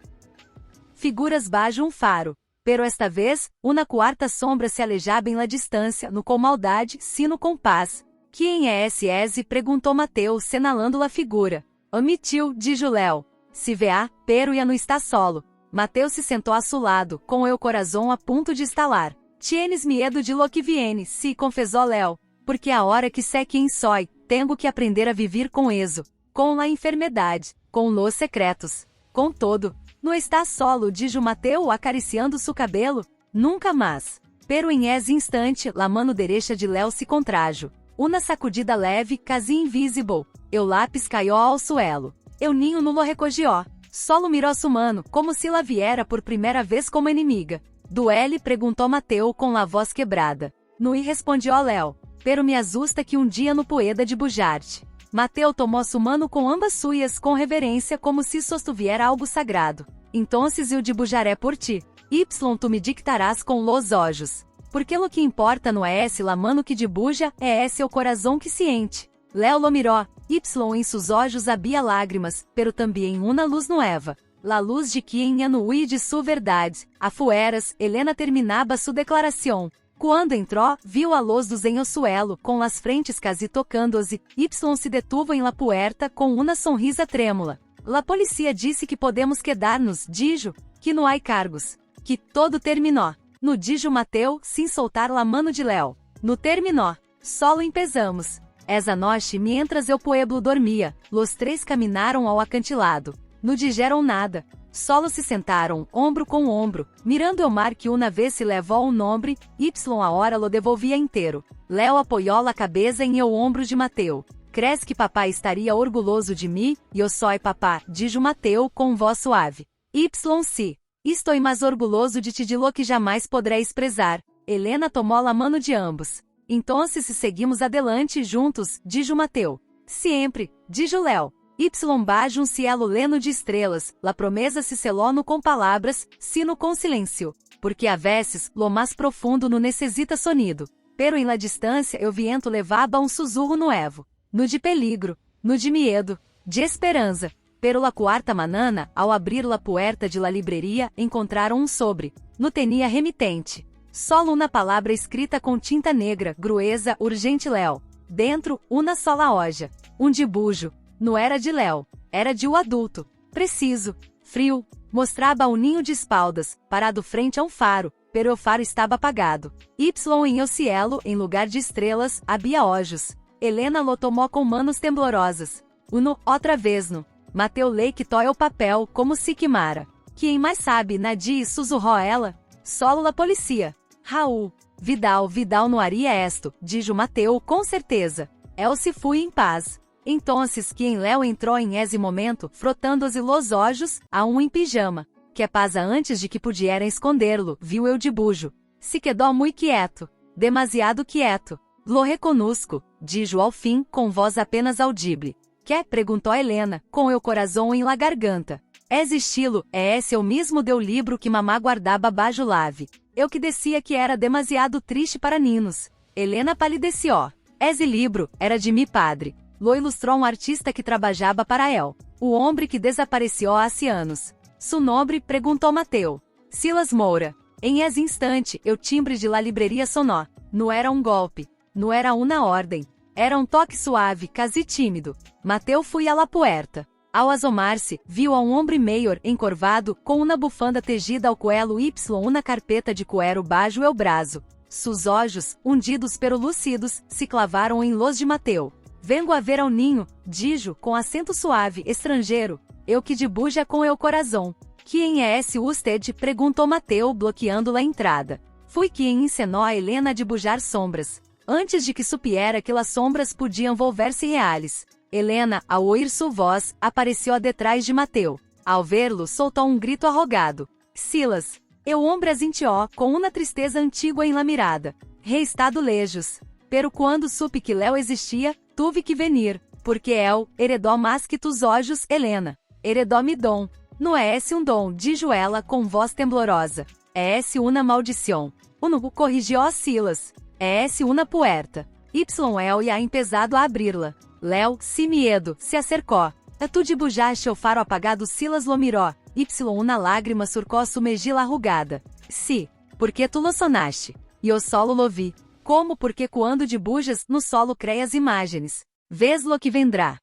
Figuras bajo um faro. Pero esta vez, uma quarta sombra se alejava em la distância, no com maldade, sino com paz. Quem é esse? Perguntou Mateu, senalando la figura. Omitiu, dijo Léo. Se vê, pero já não está solo. Mateu se sentou a seu lado, com o coração a ponto de estalar. Tienes miedo de lo que viene, se confessou Léo, porque a hora que sé quem soy, tenho que aprender a viver com eso, com a enfermedade, com los secretos. Com todo, não está solo, dijo Mateo acariciando seu cabelo, nunca mais. Pero em ese instante, la mano derecha de Léo se contrajo. Uma sacudida leve, quase invisible. Eu lápis caiu ao suelo. Eu ninho no lo recogió. Solo mirou su mano, como se la viera por primeira vez como inimiga. Duele? Perguntou Mateo com a voz quebrada. Nui respondió Léo. Pero me assusta que dia no pueda de bujarte. Mateo tomou su mano com ambas suyas com reverência como se sostuviera algo sagrado. Entonces eu debujaré por ti. Y tu me dictarás com los ojos. Porque lo que importa não é esse la mano que debuja, é esse o coração que siente. Léo lo miró. Y em sus ojos havia lágrimas, pero também uma luz nueva. La luz de quien anui de sua verdade. Afueras, Helena terminava sua declaração. Quando entrou, viu a luz dos en el suelo, com las frentes quase tocando-se. Y se detuvo em la puerta com uma sonrisa trêmula. La policía disse que podemos quedar-nos, dijo, que não há cargos. Que todo terminou. No dijo Mateo, sem soltar la mano de Léo. No terminou. Solo empezamos. Essa noite, mientras el pueblo dormia, los três caminaram ao acantilado. No dijeron nada. Solo se sentaram, ombro com ombro, mirando o mar que uma vez se levou um nombre, y ahora lo devolvia inteiro. Léo apoiou a cabeça em el ombro de Mateo. Crees que papai estaria orgulhoso de mim? Eu sou papá, dijo Mateo com voz suave. Y sí. Estou mais orgulhoso de ti de lo que jamais poderei expressar. Helena tomou a mano de ambos. Então se seguimos adelante juntos, dijo Mateo. Sempre, dijo Léo. Y bajo um cielo leno de estrelas, la promesa se selou no com palavras, sino com silêncio. Porque a veces, lo mais profundo no necessita sonido. Pero em la distância el viento levava um sussurro nuevo. No de peligro, no de miedo, de esperança. Pero la quarta manana, ao abrir la puerta de la libreria, encontraram um sobre. No tenia remitente. Solo uma palavra escrita com tinta negra, gruesa, urgente Léo. Dentro, uma sola hoja. Um dibujo. Não era de Léo. Era de o adulto. Preciso. Frio. Mostrava um ninho de espaldas, parado frente a um faro, pero o faro estava apagado. Y em el cielo, em lugar de estrelas, havia ojos. Helena lo tomou com manos temblorosas. Uno, outra vez no. Mateo lei que toia o papel, como se queimara. Quem mais sabe, Nadia, sussurrou ela. Solo la policía. Raul. Vidal não haria esto, dijo Mateo com certeza. El se fui em paz. Entonces quem Léo entrou em esse momento, frotando-se los ojos, a em pijama. Que pasa antes de que pudieran esconder-lo, viu eu dibujo. Se quedou muito quieto. Demasiado quieto. Lo reconozco, dijo ao fim, com voz apenas audible. Que? Perguntou Helena, com el coração em la garganta. Esse estilo, é esse o mesmo do livro que mamá guardava bajo lave. Eu que descia que era demasiado triste para ninos. Helena palideceu. Esse livro, era de mi padre. Lo ilustrou um artista que trabalhava para el. O homem que desapareceu há anos. Su nome? Perguntou Mateo. Silas Moura. Em esse instante, o timbre de la libreria sonou. Não era um golpe. Não era uma ordem. Era um toque suave, quase tímido. Mateo foi à la puerta. Ao asomar-se, viu a um homem maior, encorvado, com uma bufanda tejida ao cuello y uma carpeta de cuero bajo el braço. Sus olhos, hundidos pero lúcidos, se clavaram em los de Mateo. Vengo a ver ao ninho, dijo, com acento suave, estrangeiro. Eu que dibuja com el coração. Quem é esse usted? Perguntou Mateo, bloqueando a entrada. Fui quem ensinou a Helena a dibujar sombras. Antes de que supiera que las sombras podiam volver-se reales. Helena, ao ouvir sua voz, apareceu detrás de Mateo. Ao vê-lo, soltou um grito arrogado. Silas! Eu hombre asintió, com uma tristeza antiga em la mirada. Reestado lejos. Pero quando supe que Léo existia, tuve que venir, porque el heredou mais que tus olhos, Helena. Heredou mi dom. Não é esse um dom, dijo ela com voz temblorosa. É esse uma maldição. Uno corrigiu a Silas. É esse uma puerta. El ia empezado a abri-la. Léo, se miedo, se acercou. A tu dibujaste o faro apagado. Silas lo miró. Uma lágrima surcou su mejilla arrugada. Si, porque tu lo sonaste. E eu solo lo vi. Como? Porque quando dibujas, no solo creias imagens. Vês lo que vendrá.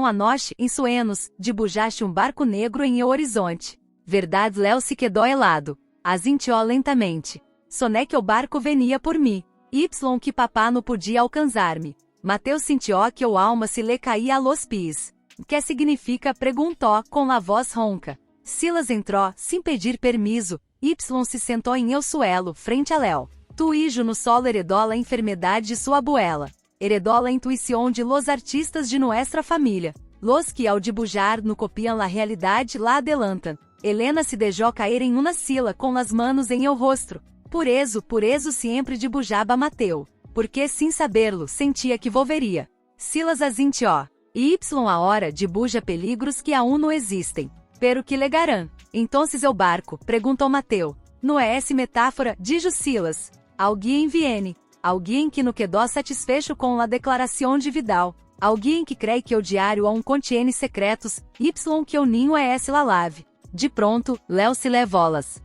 Anoche, em suenos, dibujaste um barco negro em el horizonte. Verdade? Léo se quedou helado. Asintió lentamente. soné que o barco venia por mim. Y que papá não podia alcançar-me. Mateus sentiu que o alma se lhe caía a los pés. Que significa? Perguntou com a voz ronca. Silas entrou, sem pedir permiso. Y se sentou em el suelo, frente a Léo. Tuijo no solo heredó a enfermedade de sua abuela. Heredó a intuição de los artistas de nuestra família. Los que ao dibujar no copiam la realidade la adelantan. Helena se deixou cair em uma sila com las manos em el rostro. Por eso sempre dibujaba Mateu. Porque, sem saberlo, sentia que volveria. Silas azintió. Y a hora dibuja peligros que aún não existem. Pero que legarão? Entonces el barco, perguntou Mateu. Não é essa metáfora, dijo Silas. Alguém viene. Alguém que não quedou satisfecho com a declaração de Vidal. Alguém que crê que o diário a contiene secretos, y que o ninho é esse la lave. De pronto, Léo se levou-las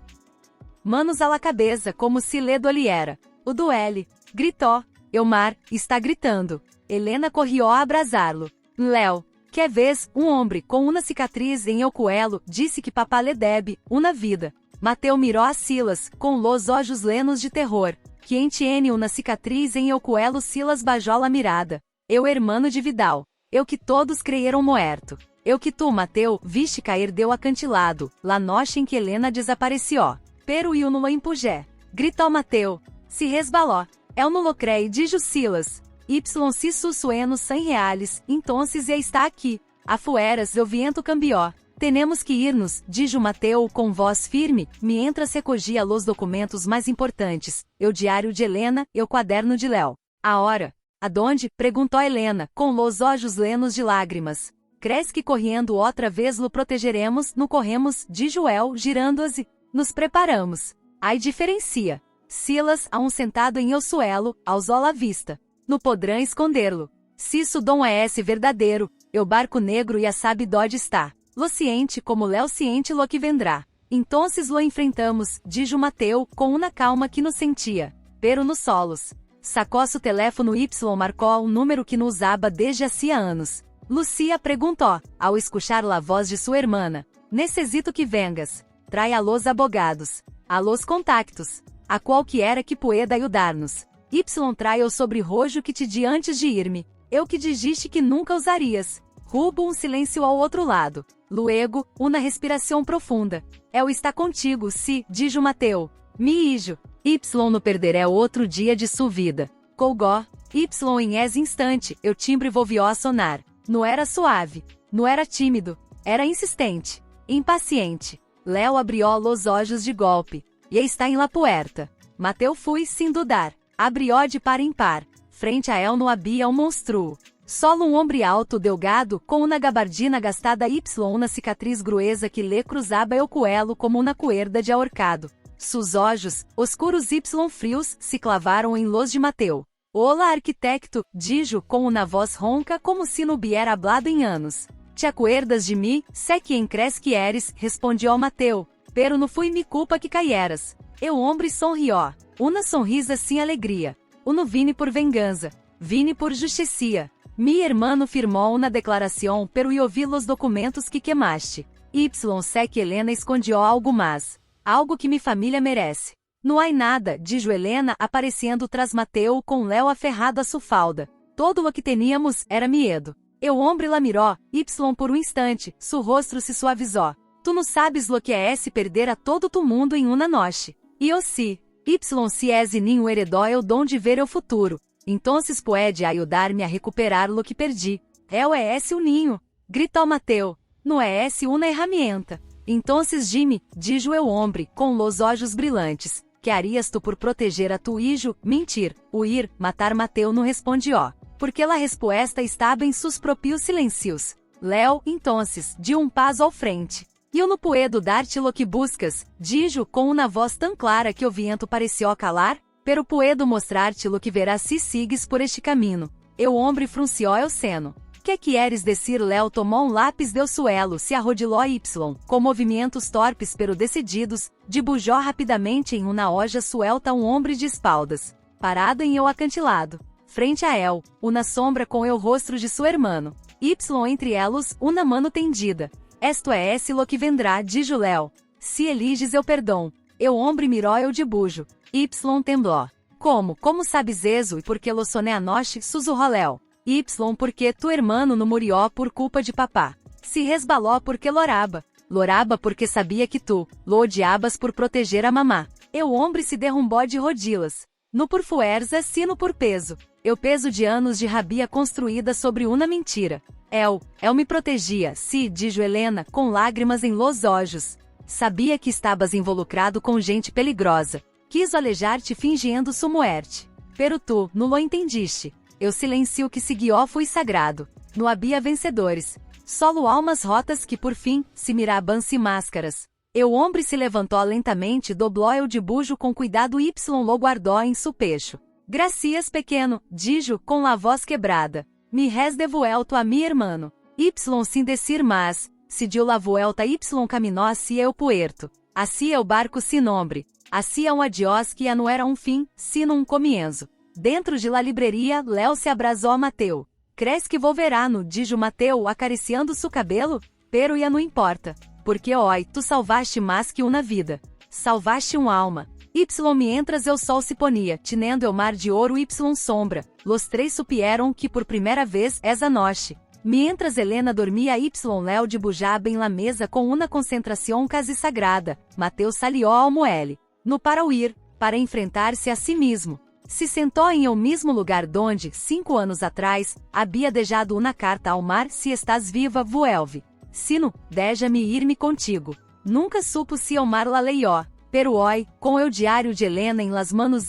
manos à la cabeça como se lhe doliera. O duele. Gritou. Elmar, está gritando. Helena corrió a abrasá-lo. Léo, que vez, homem com uma cicatriz em el cuello, disse que papá lhe debe uma vida. Mateu mirou a Silas, com los olhos llenos de terror. Quem tiene uma cicatriz em el cuello? Silas bajou la mirada. Eu hermano de Vidal. Eu que todos creyeron muerto. Eu que tu, Mateu, viste cair del acantilado, la noche em que Helena desapareció. Pero eu não lo empujé. Gritou Mateu. Se resbalou. Eu não lo creio, dijo Silas. Y se sussuenos 100 reales, entonces já está aqui. Afueras, o viento cambió. Tenemos que irnos, dijo Mateu com voz firme, mientras recogia los documentos mais importantes, o diário de Helena e o quaderno de Léo. A hora. Adonde? Perguntou Helena, com los olhos llenos de lágrimas. Crees que correndo outra vez lo protegeremos? No corremos, dijo El, girando-se. Nos preparamos. Aí diferencia. Silas, a sentado em el suelo, alzou la vista. No podrão esconder-lo. Se isso dom é esse verdadeiro, o barco negro e a sabe dónde está. Lo ciente como Léo ciente lo que vendrá. Entonces lo enfrentamos, dijo Mateu, com uma calma que não sentia. Pero nos solos. Sacou seu teléfono Y marcou número que não usava desde hacía anos. Lucia perguntou, ao escuchar a voz de sua hermana. Necessito que vengas. Trae a los abogados. A los contactos. A qualquer que pueda ayudar-nos. Y traio sobre rojo que te di antes de ir-me. Eu que dijiste que nunca usarias. Rubo silêncio ao outro lado. Luego, uma respiração profunda. Eu está contigo, se, dijo Mateu. Mi hijo. Y no perderá outro dia de sua vida. Colgó. Y em esse instante, o timbre volvió a sonar. Não era suave. Não era tímido. Era insistente. Impaciente. Léo abriu los olhos de golpe. E está em la puerta. Mateu foi sem dudar. Abrió de par em par. Frente a él não havia monstruo. Solo homem alto delgado, com uma gabardina gastada y uma cicatriz gruesa que lhe cruzaba el cuello como uma cuerda de ahorcado. Sus olhos, oscuros y frios, se clavaram em los de Mateu. Olá, arquitecto, dijo com uma voz ronca como se não hubiera hablado em anos. Te acuerdas de mim? Sé quem crees que eres, respondió Mateu. Pero não fui mi culpa que cayeras. El homem sonrió. Uma sonrisa sem alegria. Não vine por vingança. Vine por justicia. Mi hermano firmou uma declaração, pero eu vi los documentos que quemaste. Y sé que Helena escondió algo mais. Algo que mi família merece. Não há nada, dijo Helena aparecendo tras Mateu com Léo aferrado a sua falda. Todo o que teníamos era medo. El homem la miró, Y por instante, su rostro se suavizó. Tu não sabes lo que é se perder a todo tu mundo em uma noche. E eu si. Y se és ninho heredó el dom de ver o futuro. Entonces puede ayudar-me a recuperar lo que perdi. El é esse o ninho. Gritou Mateu. Não é esse uma herramienta. Entonces dime, dijo el homem, com los olhos brilhantes. Que harias tu por proteger a tu hijo? Mentir, huir, matar. Mateu não respondió. Porque la respuesta estava em sus propios silencios. Léo, entonces, de passo ao frente. E eu não puedo dar-te lo que buscas, dijo com uma voz tão clara que o viento pareció calar, pero puedo mostrar-te lo que verás se sigues por este caminho. El homem frunció el seno. Que queres decir? Léo tomou lápis del suelo, se arrodilou Y, com movimentos torpes pero decididos, dibujou rapidamente em uma hoja suelta homem de espaldas, parado em el acantilado. Frente a él, uma sombra com el rostro de su hermano. Y entre elos, uma mano tendida. Esto é esse lo que vendrá, dijo Léo. Se eliges eu perdão. El homem mirou el dibujo. Y tembló. Como sabes eso e porque lo soné anoche, sussurró Léo. Y porque tu hermano no murió por culpa de papá. Se resbalou porque loraba. Loraba porque sabia que tu, lo odiabas por proteger a mamá. Eu hombre se derrumbou de rodillas. No por fuerza, sino por peso. Eu peso de anos de rabia construída sobre uma mentira. El me protegia, se, dijo Helena, com lágrimas em los olhos. Sabia que estavas involucrado com gente peligrosa. Quis alejar-te fingindo sua muerte. Pero tu, não lo entendiste. Eu silencio que seguiu fui sagrado. No havia vencedores. Solo almas rotas que por fim, se miraban-se máscaras. Eu hombre se levantou lentamente, doblou el de bujo com cuidado y lo guardou em su pecho. Gracias pequeno, dijo com la voz quebrada. Me res devuelto a mi hermano. Y sin decir más, se dio la vuelta y caminó hacia el puerto. Hacia el barco sin nombre. Hacia adiós que não era fim, sino comienzo. Dentro de la libreria, Léo se abrasou a Mateu. Crees que vou verano, dijo Mateu acariciando su cabelo? Pero ya não importa. Porque hoy, tu salvaste mais que uma vida. Salvaste alma. Y mientras el sol se ponía, tinendo el mar de ouro y sombra. Los três supieron que por primeira vez es anoche. Mientras Helena dormia Léo debujaba en la mesa com uma concentração quase sagrada. Mateu salió ao moele. No para huir, para enfrentar-se a si mesmo. Se sentou em el mesmo lugar donde, 5 anos atrás, havia deixado uma carta ao mar: se estás viva, vuelve. Sino, déjame ir-me contigo. Nunca supo se el mar la leyó. Pero hoy, com el diário de Helena em las manos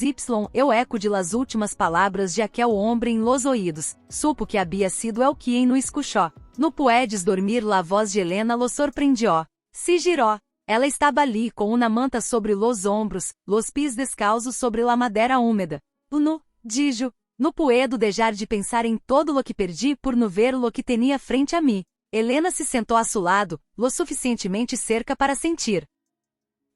eu eco de las últimas palavras de aquel hombre em los oídos, supo que havia sido el quien no escuchó. No puedes dormir, la voz de Helena lo sorprendió. Se giró. Ela estava ali com uma manta sobre los ombros, los pés descalzos sobre la madera úmeda. Dijo, no puedo dejar de pensar em todo lo que perdi por no ver lo que tinha frente a mim. Helena se sentou a su lado, lo suficientemente cerca para sentir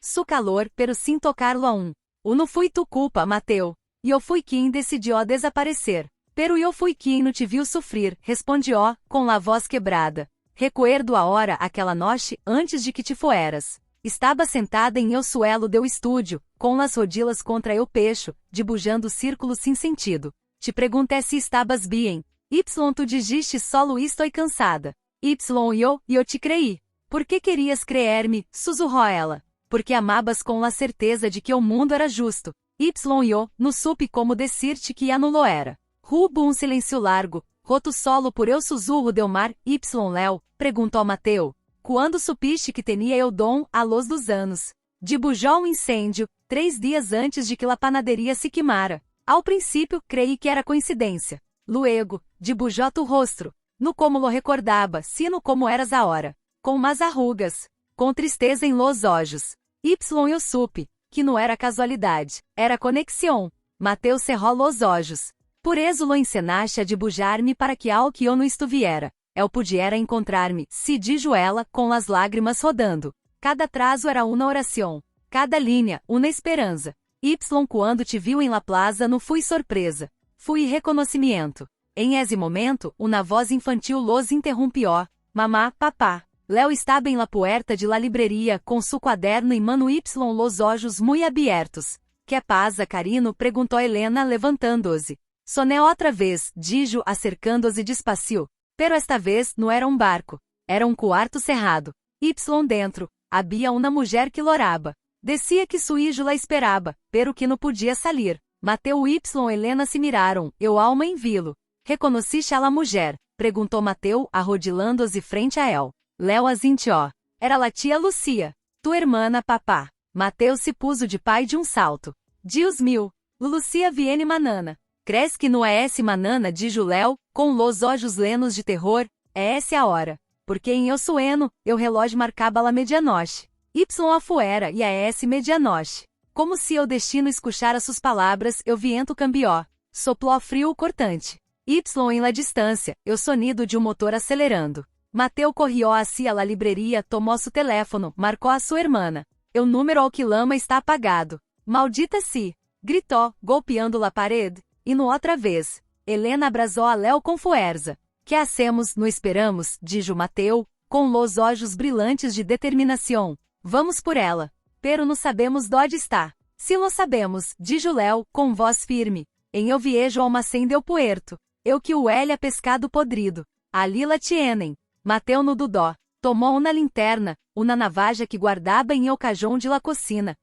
su calor, pero sin tocarlo aún. Não fui tu culpa, Mateu. Eu fui quem decidiu desaparecer. Pero eu fui quem não te viu sofrer, respondió, com la voz quebrada. Recuerdo a hora aquela noche, antes de que te fueras. Estava sentada em el suelo do estúdio, com las rodillas contra el pecho, dibujando círculos sem sentido. Te perguntei se estabas bien. Y tu dijiste solo estou cansada. Y eu te creí. Por que querias creer-me? Sussurrou ela. Porque amabas com a certeza de que o mundo era justo. Y eu não supe como decir-te que já não lo era. Hubo silêncio largo, roto solo por el sussurro del mar. Y Léo, perguntou Mateu. Quando supiste que tinha el dom, a luz dos anos? Dibujou incêndio, 3 dias antes de que la panaderia se queimara. Ao princípio, creí que era coincidência. Luego, dibujou tu rostro. No como lo recordava, sino como eras a hora. Com mas arrugas. Com tristeza em los olhos. Y eu supe, que não era casualidade, era conexão. Mateu cerrou los olhos. Por eso lo encenaste a dibujar-me para que ao que eu não estuviera, el pudiera encontrar-me, se dijo ela, com as lágrimas rodando. Cada traço era uma oração. Cada linha, uma esperança. Y quando te viu em la plaza não fui surpresa. Fui reconhecimento. Em esse momento, uma voz infantil los interrompió. Mamá, papá. Léo estava em la puerta de la libreria com su quaderno em mano y los olhos muy abiertos. Que pasa, Carino? Perguntou Helena levantando-se. Soné outra vez, dijo acercando-se despacio. Pero esta vez não era barco. Era quarto cerrado. Y dentro, havia uma mulher que loraba. Decía que su hijo la esperaba, pero que não podia salir. Mateu y Helena se miraram, eu alma em vilo. Reconheciste a la mulher? Perguntou Mateu, arrodilando-se frente a el. Léo asintió. Era la tia Lucia. Tu hermana, papá. Mateu se puso de pai de salto. Dios mío. Lucia viene manana. Crees que não é esse manana? Dijo Léo, com los olhos lenos de terror. É essa a hora. Porque em el sueno, el relógio marcaba la medianoche. Y afuera e é esse medianoche. Como se o destino escuchara sus palavras, el viento cambió. Sopló frio cortante. Y em la distância, el sonido de motor acelerando. Mateu corrió hacia la libreria, tomou su teléfono, marcou a sua hermana. El número ao que lama está apagado. Maldita si! Gritou, golpeando la parede. E no outra vez. Helena abrasou a Léo com fuerza. Que hacemos? No esperamos, dijo Mateu, com los olhos brilhantes de determinação. Vamos por ela. Pero não sabemos onde está. Se lo sabemos, dijo Léo, com voz firme. Em eu viejo almacém del puerto. Eu que o Elia pescado podrido. Ali la tienen. Mateu no dudó. Tomou uma linterna, uma navaja que guardava em el cajón de la cocina,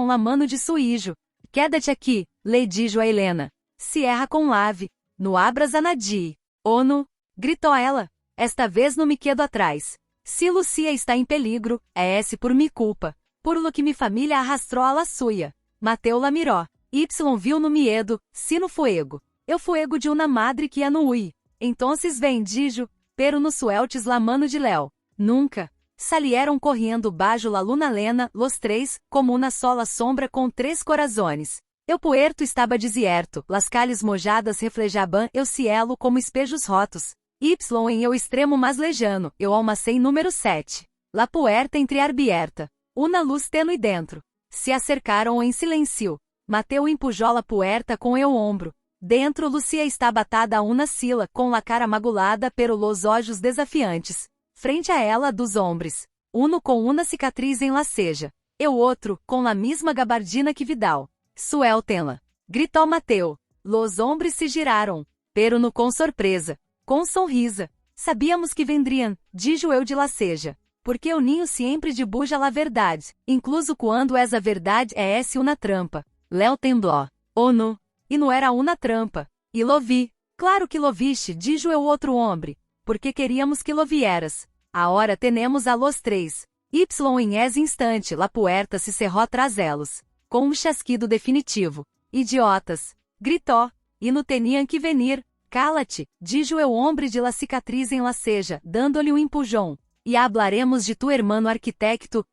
la mano de suijo. Quédate aqui, le dijo a Helena. Se erra com lave. No abras a nadie. Ou no, gritou ela. Esta vez não me quedo atrás. Se Lucia está em peligro, é esse por mi culpa. Por lo que mi família arrastrou a la suya. Mateu la miró. Y viu no miedo, si no fuego. Eu fuego de uma madre que é no ui. Entonces vem, dijo, pero no sueltes la mano de Léo. Nunca. Salieron correndo bajo la luna lena, los três, como uma sola sombra com três corazones. El puerto estava desierto, las calles mojadas reflejaban el cielo como espejos rotos. Y em eu extremo mais lejano, eu almacém número 7. La puerta entreabierta. Una luz tenue dentro. Se acercaram em silêncio. Mateu empujou la puerta com el ombro. Dentro Lucia estava atada a uma sila, com la cara magulada pero los olhos desafiantes. Frente a ela dos hombres. Uno com uma cicatriz em la ceja. E o outro, com la mesma gabardina que Vidal. Suéltenla. Gritou Mateu. Los hombres se giraram. Pero no com surpresa. Com sonrisa. Sabíamos que vendriam, dijo eu de la ceja. Porque o ninho sempre dibuja la verdade, incluso quando essa verdade é uma trampa. Léo temblou. Oh no. E não era uma trampa. E lo vi. Claro que lo viste, dijo eu outro homem. Porque queríamos que lo vieras. Agora tenemos a los três. Em esse instante la puerta se cerrou tras elos. Com um chasquido definitivo. Idiotas. Gritou. E no teniam que venir. Cala-te, dijo eu homem de la cicatriz em la ceja, dando-lhe um empujão. E hablaremos de tu hermano arquitecto,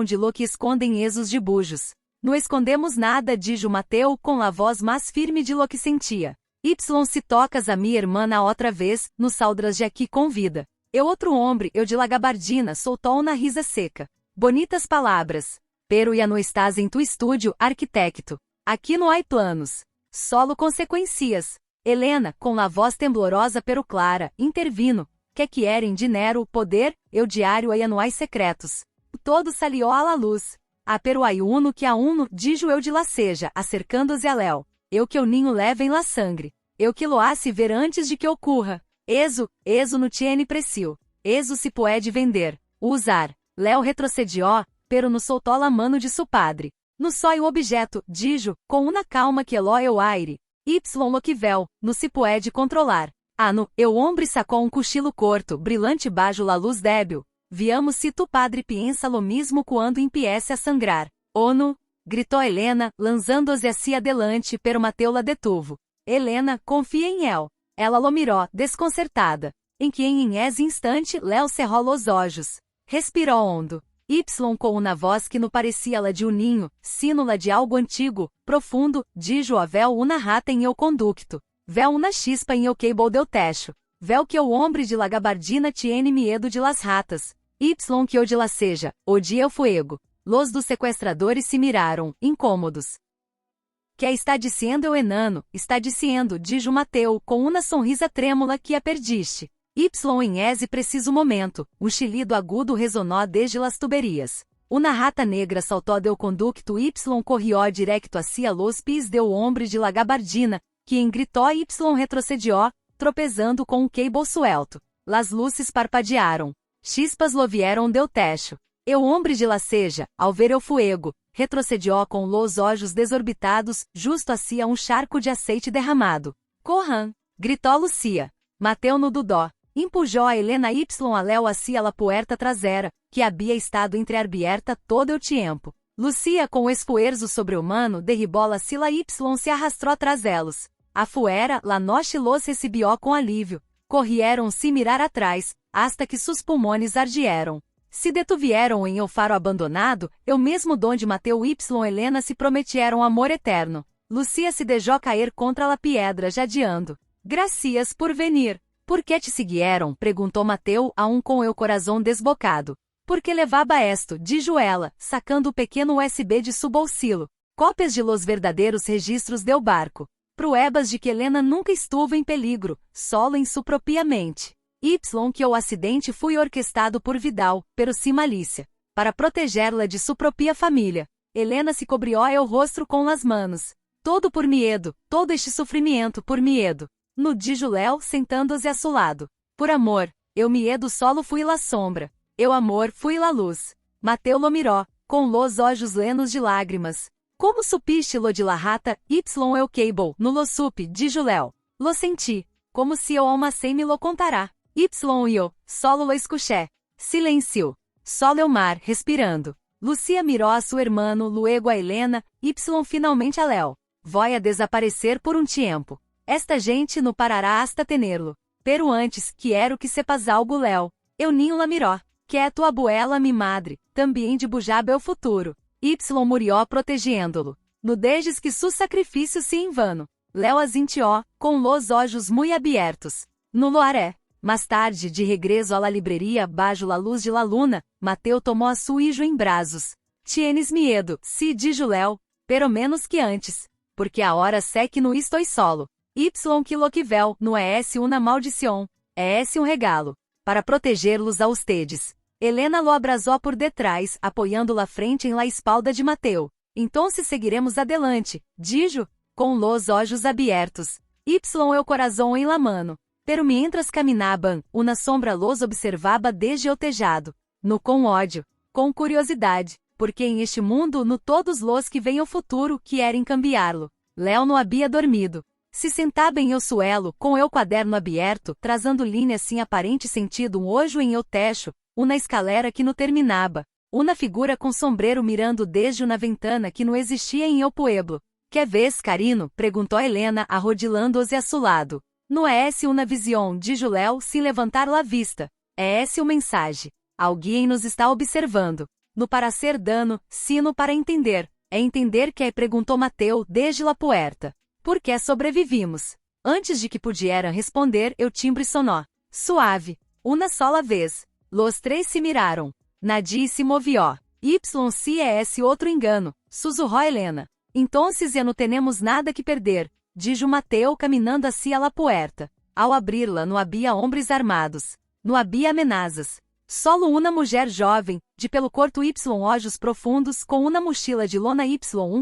de lo que escondem esos de bujos. Não escondemos nada, dijo Mateu com a voz mais firme de lo que sentia. Se tocas a mi hermana outra vez, nos saldras de aqui com vida. Eu outro homem, eu de la gabardina, soltou na risa seca. Bonitas palavras. Pero ya no estás em tu estúdio, arquitecto. Aqui não há planos. Solo consequências. Helena, com a voz temblorosa pero clara, intervino. Que querem dinheiro, poder, eu diário e anuais secretos. Todo salió à la luz. Pero hay uno que a uno, dijo eu de la ceja, acercando-se a Léo. Eu que o ninho leve em la sangre. Eu que lo hace ver antes de que ocorra. Eso no tiene precio. Eso se pode vender. Usar. Léo retrocedió, pero no soltou la mano de su padre. No só o objeto, dijo, com uma calma que eló eu aire. Lo que vel, no se pode controlar. No, eu homem sacou um cochilo corto, brilhante bajo la luz débil. Viamos se tu padre piensa lo mismo quando empiece a sangrar. Oh no, gritou Helena, lançando-se assim adelante, pero Mateu la detuvo. Helena, confia em el. Ela lo mirou, desconcertada. Em que em esse instante, Léo cerrou os olhos. Respirou hondo. Com uma voz que não parecia la de um ninho, sino la de algo antigo, profundo, dijo a vel una rata em eu conducto. Vel una chispa em eu cable del techo. Vel que o homem de la gabardina tiene miedo de las ratas. Que eu de la ceja, odia el fuego. Los dos sequestradores se miraram, incômodos. Que está dizendo eu enano, está dizendo, dijo Mateu, com uma sonrisa trêmula que a perdiste. Em esse preciso momento, um chilido agudo resonou desde las tuberias. Una rata negra saltou del conducto corrió directo hacia los pies del hombre de la gabardina, que gritou retrocedió, tropezando com um cable suelto. Las luces parpadearam. Chispas lo vieram del techo. O homem de la ceja, ao ver o fuego, retrocedió com los olhos desorbitados, justo hacia um charco de aceite derramado. Corran! Gritou Lucia. Mateu no dudó. Empujou a Helena a Léo hacia la puerta trasera, que havia estado entreabierta todo o tempo. Lucia, com o esfuerzo sobre-humano, derribou la sila se arrastrou tras elos. Afuera, la noche los recibió com alívio. Corrieron sem mirar atrás, hasta que sus pulmones ardieron. Se detuvieron em el faro abandonado, eu mesmo donde Mateu Helena se prometieron amor eterno. Lucia se deixou cair contra la piedra jadeando. Gracias por venir. Por que te siguieron? Perguntou Mateu a um com el corazón desbocado. Porque levava esto, dijo ela, sacando o pequeno USB de su bolsillo. Cópias de los verdadeiros registros del barco. Pruebas de que Helena nunca estuvo em peligro, solo em su propia mente. Que o acidente foi orquestado por Vidal, pero sem malícia. Para protegê-la de sua própria família. Helena se cobrió el rosto com las manos. Todo por miedo, todo este sofrimento por miedo. No dijo Léo, sentando-se a su lado. Por amor, eu miedo solo fui la sombra. Eu amor fui la luz. Mateu lo miró, com los olhos llenos de lágrimas. Como supiste lo de la rata, y eu cable, no lo supe, dijo Léo. Lo senti, como se eu almacei me lo contará. Y eu, solo lo escuché. Silêncio. Solo el mar, respirando. Lucia miró a su hermano, luego a Helena, y finalmente a Léo. Voy a desaparecer por tiempo. Esta gente no parará hasta tenerlo. Pero antes, quero que sepas algo, Léo. Eu ninho la miró. Que é tua abuela mi madre, também de bujaba el futuro. Y murió protegendo-lo. No desde que su sacrifício se em vano. Léo asintió, com los olhos muy abiertos. No lo haré. Mais tarde, de regresso à la libreria, bajo la luz de la luna, Mateu tomou a su hijo em brazos. Tienes miedo, si dijo Léo, pero menos que antes. Porque agora sé que no estou solo. Y que lo que vel, no es una maldición, es regalo. Para proteger-los a ustedes. Helena lo abrazó por detrás, apoiando-la frente em la espalda de Mateu. Então seguiremos adelante, dijo, com los olhos abertos. Y el corazón em la mano. Pero mientras caminaban, uma sombra los observava desde o tejado. No com ódio, com curiosidade, porque em este mundo no todos los que vêm o futuro querem cambiá-lo. Léo não havia dormido. Se sentava em el suelo, com el quaderno aberto, trazendo linhas sem aparente sentido hoje em el techo, uma escalera que não terminava, uma figura com sombreiro mirando desde uma ventana que não existia em el pueblo. Que vez, Carino? Perguntou Helena, arrodilando-se a su lado. Não é uma visão, dijo Léo, sem levantar la vista. É uma mensagem. Alguém nos está observando. No para ser dano, sino para entender. É entender que perguntou Mateu desde la puerta. Por que sobrevivimos? Antes de que pudieran responder, el timbre sonó. Suave. Una sola vez. Los três se miraram. Nadie se movió. Se é esse outro engano, sussurrou Helena. Entonces ya no tenemos nada que perder, dijo Mateu caminhando hacia la puerta. Ao abri-la não havia hombres armados. Não havia amenazas. Solo uma mulher jovem, de pelo corto olhos profundos com uma mochila de lona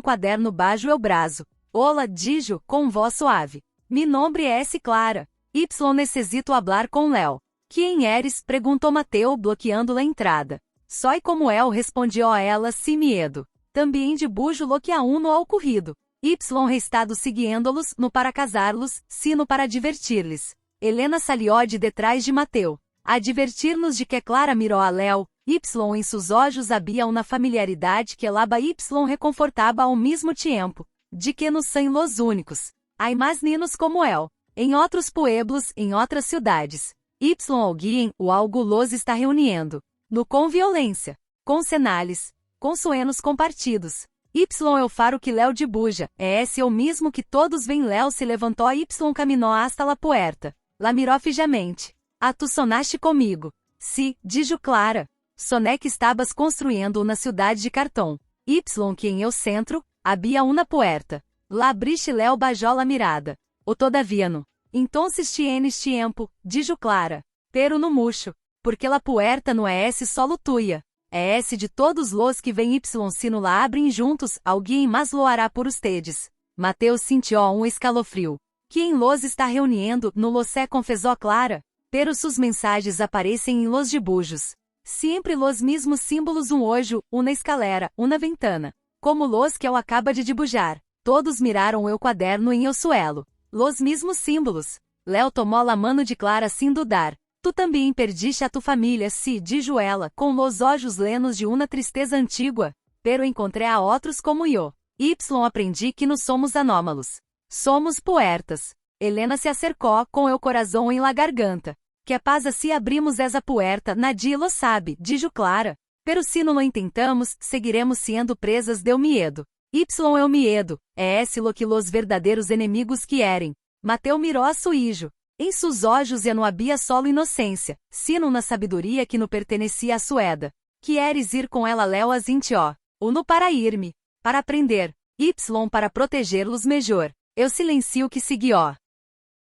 quaderno bajo el braço. Hola, dijo, com voz suave. Mi nombre es Clara. Necessito hablar com Léo. Quem eres? Perguntou Mateu bloqueando a entrada. Só como El respondió a ela sem medo. Também de bujo lo que aún no ha ocorrido. Restado seguindo-los, no para casar-los, sino para divertir-lhes. Helena salió de detrás de Mateu. A divertir-nos de que Clara mirou a Léo, em seus olhos havia uma familiaridade que laba reconfortava ao mesmo tempo. De que nos são los únicos. Há mais ninos como El. Em outros pueblos, em outras cidades. Alguém, o algo los está reunindo. No com violência. Com senales. Com suenos compartidos. É o faro que Léo dibuja. É esse o mesmo que todos veem. Léo se levantou e caminhou hasta la puerta. La miró fijamente. Ah, tu sonaste comigo. Si, dijo Clara. Soné que estabas construindo uma cidade de cartão. Que em el centro, havia uma puerta. La abriste Léo bajó la mirada. O todavia no. Entonces tienes tiempo, dijo Clara. Pero no mucho. Porque la puerta não é esse solo tuya. É esse de todos los que vêm se no la abrem juntos, alguém mais lo hará por ustedes. Mateu sentiu escalofrio. Quem los está reunindo, no lo sé, confessou Clara. Pero sus mensagens aparecem em los dibujos. Sempre los mesmos símbolos, ojo, uma escalera, uma ventana. Como los que eu acaba de dibujar. Todos miraram el quaderno em el suelo. Los mesmos símbolos. Léo tomou la mano de Clara sem dudar. Tu também perdiste a tu família, si, dijo ela, com los olhos llenos de uma tristeza antigua. Pero encontrei a outros como eu. Aprendi que não somos anômalos. Somos puertas. Helena se acercou, com el corazón em la garganta. Que pasa se abrimos essa puerta, nadie lo sabe, dijo Clara. Pero se não lo intentamos, seguiremos sendo presas del miedo. El miedo, é esse lo que los verdadeiros enemigos querem. Mateu mirou a su hijo. Em seus olhos já não havia solo inocência, sino na sabedoria que não pertencia a Sueda. Queres ir com ela, Léo asintió. Ou no para ir-me. Para aprender. Para proteger-los melhor. Eu silencio que seguió.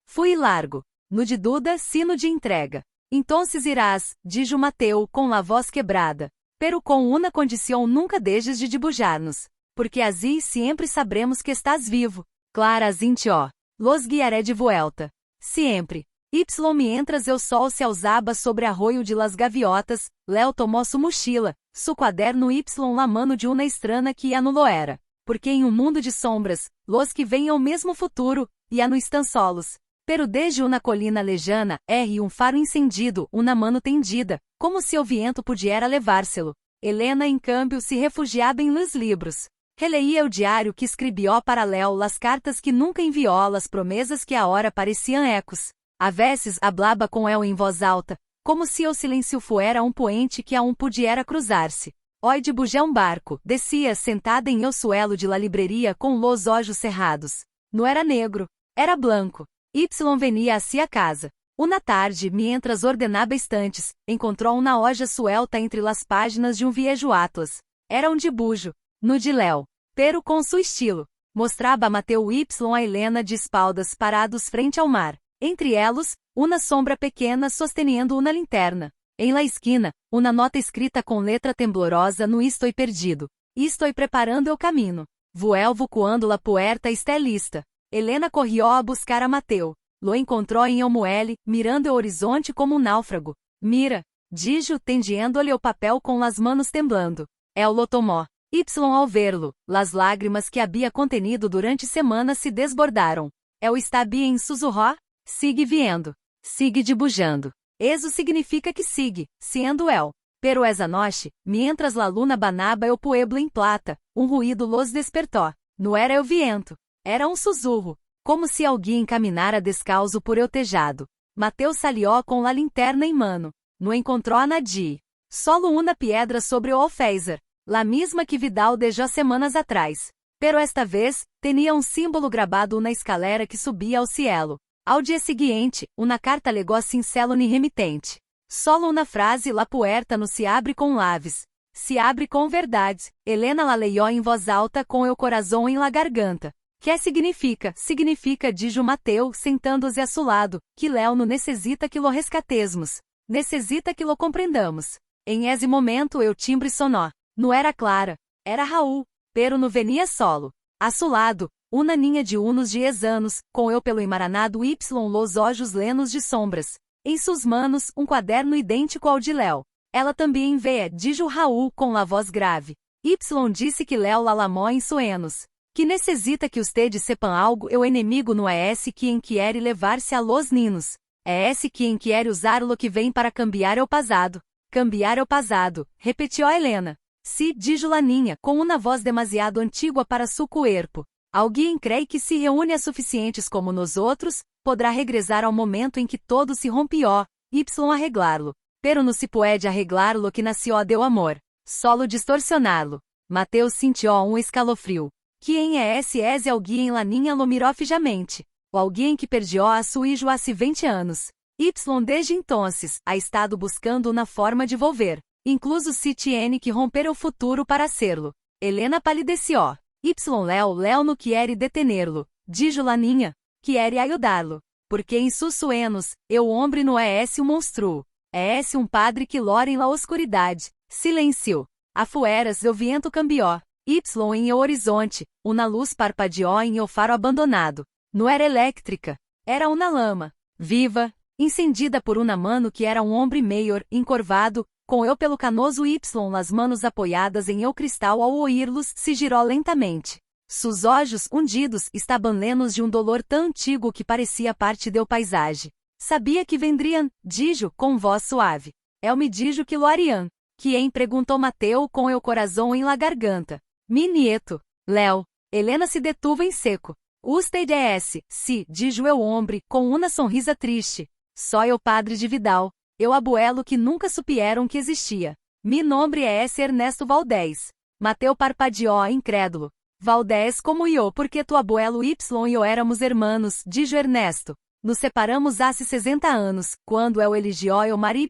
Fui largo. No de Duda, sino de entrega. Entonces irás, dijo Mateu com la voz quebrada. pero com una condição nunca dejes de dibujar-nos, porque assim sempre sabremos que estás vivo. Clara zinte ó. Los guiaré de vuelta. Siempre. Y mientras eu sol se alzaba sobre arroio de las gaviotas, Léo tomou sua mochila, su quaderno y la mano de uma estrana que ya no lo era. Porque em um mundo de sombras, los que veem ao mesmo futuro, ya no estão solos. Pero desde uma colina lejana, um faro incendido, uma mano tendida, como se o viento pudiera levárselo. Helena, em cambio, se refugiava em los livros. Releía o diário que escrevió para Léo, las cartas que nunca enviou, las promessas que agora pareciam ecos. A vezes hablaba com él em voz alta, como se o silêncio fuera um puente que aún pudiera cruzar-se. Hoy dibujé um barco, descia sentada em el suelo de la libreria com los olhos cerrados. Não era negro, era blanco. Y venia hacia casa. Uma tarde, mientras ordenava estantes, encontrou uma hoja suelta entre las páginas de um viejo atlas. Era um dibujo, no de Léo, pero com seu estilo. Mostrava a Mateu y a Helena de espaldas parados frente ao mar. Entre elos, uma sombra pequena sosteniendo uma linterna. Em la esquina, uma nota escrita com letra temblorosa no Estou perdido. Estou preparando o caminho. Vuelvo quando la puerta está lista. Helena corrió a buscar a Mateu. Lo encontrou em el muelle, mirando o horizonte como um náufrago. Mira, dijo tendiendo-lhe o papel com las manos temblando. El lo tomó. Y ao verlo, las lágrimas que havia contenido durante semanas se desbordaram. El está bien, sussurró. Sigue viendo. Sigue dibujando. Eso significa que sigue, sendo el. Pero esa noche, mientras la luna banaba el pueblo em plata, um ruído los despertó. Não era el viento. Era um sussurro, como se alguém caminara descalço por el tejado. Mateu salió com la linterna em mano. Não encontrou a nadie. Solo uma piedra sobre o alféizar, la misma que Vidal deixou semanas atrás. Pero esta vez, tinha um símbolo grabado na escalera que subia ao cielo. Ao dia seguinte, uma carta legó sincero ni remitente. Solo uma frase, la puerta no se abre com laves. Se abre com verdade. Helena la leyó em voz alta com el corazón em la garganta. Que significa? Significa, dijo Mateu, sentando-se a su lado, que Léo não necessita que lo rescatesmos. Necessita que lo compreendamos. Em esse momento el timbre sonó. Não era Clara, era Raul, pero não venia solo. A su lado, uma ninha de unos 10 anos, com eu pelo emaranado y los olhos lenos de sombras. Em suas manos, um quaderno idêntico ao de Léo. Ela também vê, dijo Raul com la voz grave. Y disse que Léo la lamó em sueños. Que necessita que ustedes sepam algo, o inimigo não é esse quem quiere levar-se a los ninos. É esse quem quiere usar lo que vem para cambiar o passado. Cambiar o passado, repetiu Helena. Sí, dijo la niña, com uma voz demasiado antigua para su cuerpo. Alguém crê que se reúne a suficientes como nós outros, poderá regressar ao momento em que todo se rompió, y arreglar-lo. Pero não se pode arreglar lo que nació del amor. Solo distorcioná-lo. Mateu sentiu um escalofrio. Quem é esse alguém la niña lo miró fijamente. O alguém que perdió a su hijo há 20 anos. Y desde entonces, ha estado buscando uma forma de volver. Incluso se tiene que romper o futuro para hacerlo. Helena palideció. Léo no quiere detenerlo, dijo la niña, quiere ayudarlo. Porque em sus sueños, el hombre não é esse um monstruo. É esse um padre que lora em la oscuridade. Silencio. Afueras o viento cambió. Em el horizonte, uma luz parpadeou em el faro abandonado. Não era elétrica. Era uma lama. Viva. Incendida por uma mano que era um homem maior, encorvado, com eu pelo canoso y las manos apoiadas em el cristal ao oírlos, se girou lentamente. Sus olhos, hundidos, estavam lenos de um dolor tão antigo que parecia parte do paisagem. Sabia que vendriam, dijo, com voz suave. El me dijo que lo harían. Quem perguntou Mateu com el corazón em la garganta. Mi nieto. Léo. Helena se detuvo em seco. Usted é esse, sí, dijo el hombre, com uma sonrisa triste. Só el padre de Vidal. Eu abuelo que nunca supieram que existia. Mi nombre é esse Ernesto Valdés. Mateu parpadeou incrédulo. Valdés como eu porque tu abuelo y eu éramos hermanos, dijo Ernesto. Nos separamos há 60 anos, quando eu eligió el mar y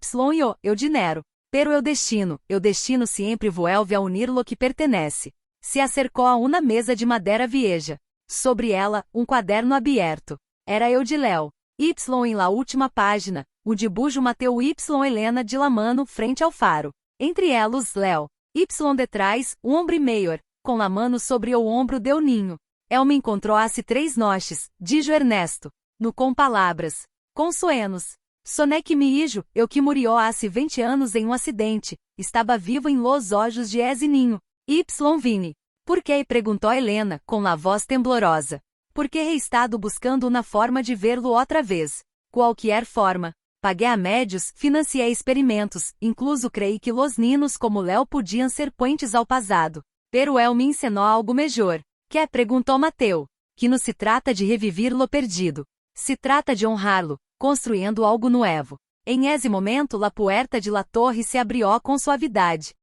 eu dinero. Pero el destino sempre vuelve a unir lo que pertenece. Se acercou a uma mesa de madeira vieja. Sobre ela, um quaderno aberto. Era eu de Léo. Y em la última página, o dibujo Mateu y Helena de la mano frente ao faro. Entre elos, Léo. Y detrás, o ombro maior, com a mano sobre o ombro deu ninho. El me encontrou-se 3 noches, dijo Ernesto. No com palavras. Consuenos. Soné que me hijo, eu que murió hace 20 anos em um acidente, estava vivo em los olhos de ese ninho. Y vine. Por que? Perguntou Helena, com a voz temblorosa. Porque he estado buscando uma forma de ver-lo outra vez. Qualquer forma. Paguei a médios, financiei experimentos, incluso creí que los ninos como Léo podiam ser puentes ao passado. Pero el me ensinou algo melhor. Que? Perguntou Mateu. Que não se trata de reviver lo perdido. Se trata de honrá-lo, construindo algo novo. Em esse momento la puerta de la torre se abrió com suavidade.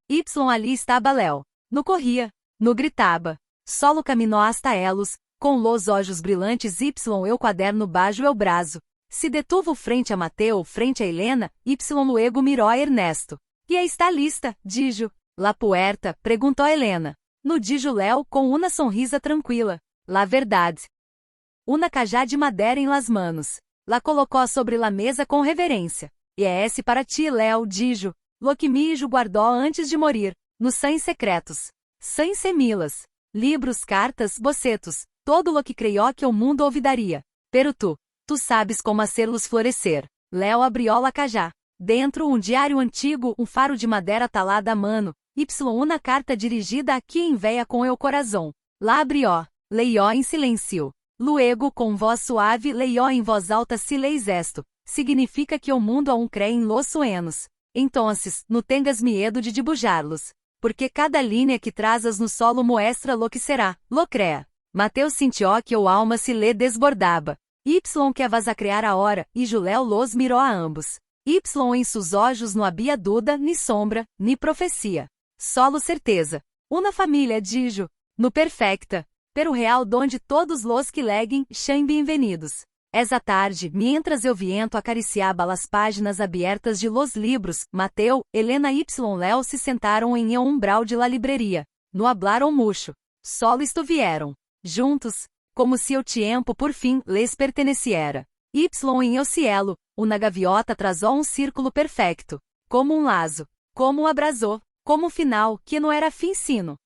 Ali estava Léo. No corria. No gritava. Solo caminhou hasta elos, com los olhos brilhantes eu quaderno bajo el braço. Se detuvo frente a Mateu, frente a Helena, luego miró a Ernesto. E está lista, dijo. La puerta, perguntou Helena. No dijo Léo com uma sonrisa tranquila. La verdade. Una cajá de madeira em las manos. La colocou sobre la mesa com reverência. E é esse para ti, Léo, dijo. Lo que mi hijo guardou antes de morir. Nos 100 secretos. 100 semilas. Livros, cartas, bocetos. Todo lo que creyó que o mundo olvidaria. Pero tu sabes como hacerlos florescer. Léo abrió la cajá. Dentro, um diário antigo, um faro de madeira talada à mano. Uma carta dirigida a quem veia com el corazón. La abrió. Leió em silêncio. Luego, com voz suave, leió em voz alta si leis esto. Significa que o mundo aún crê em los sueños. Entonces, no tengas miedo de dibujarlos. Porque cada linha que trazas no solo muestra lo que será, lo crea. Mateu sentiu que o alma se lhe desbordava. Que vas a criar a hora, e Léo los mirou a ambos. Em seus olhos não havia dúvida, ni sombra, ni profecia. Solo certeza. Una família, dijo. No perfecta. Pero real donde todos los que leguem, shan bem-vindos. Essa tarde, mientras eu viento acariciaba las páginas abertas de los libros, Mateu, Helena y Léo se sentaram em el umbral de la libreria. No hablaron mucho. Solo estuvieron. Juntos. Como se o tempo por fim les perteneciera. Em el cielo, uma gaviota trazou um círculo perfeito. Como um lazo. Como um abraço. Como um final que não era fim sino.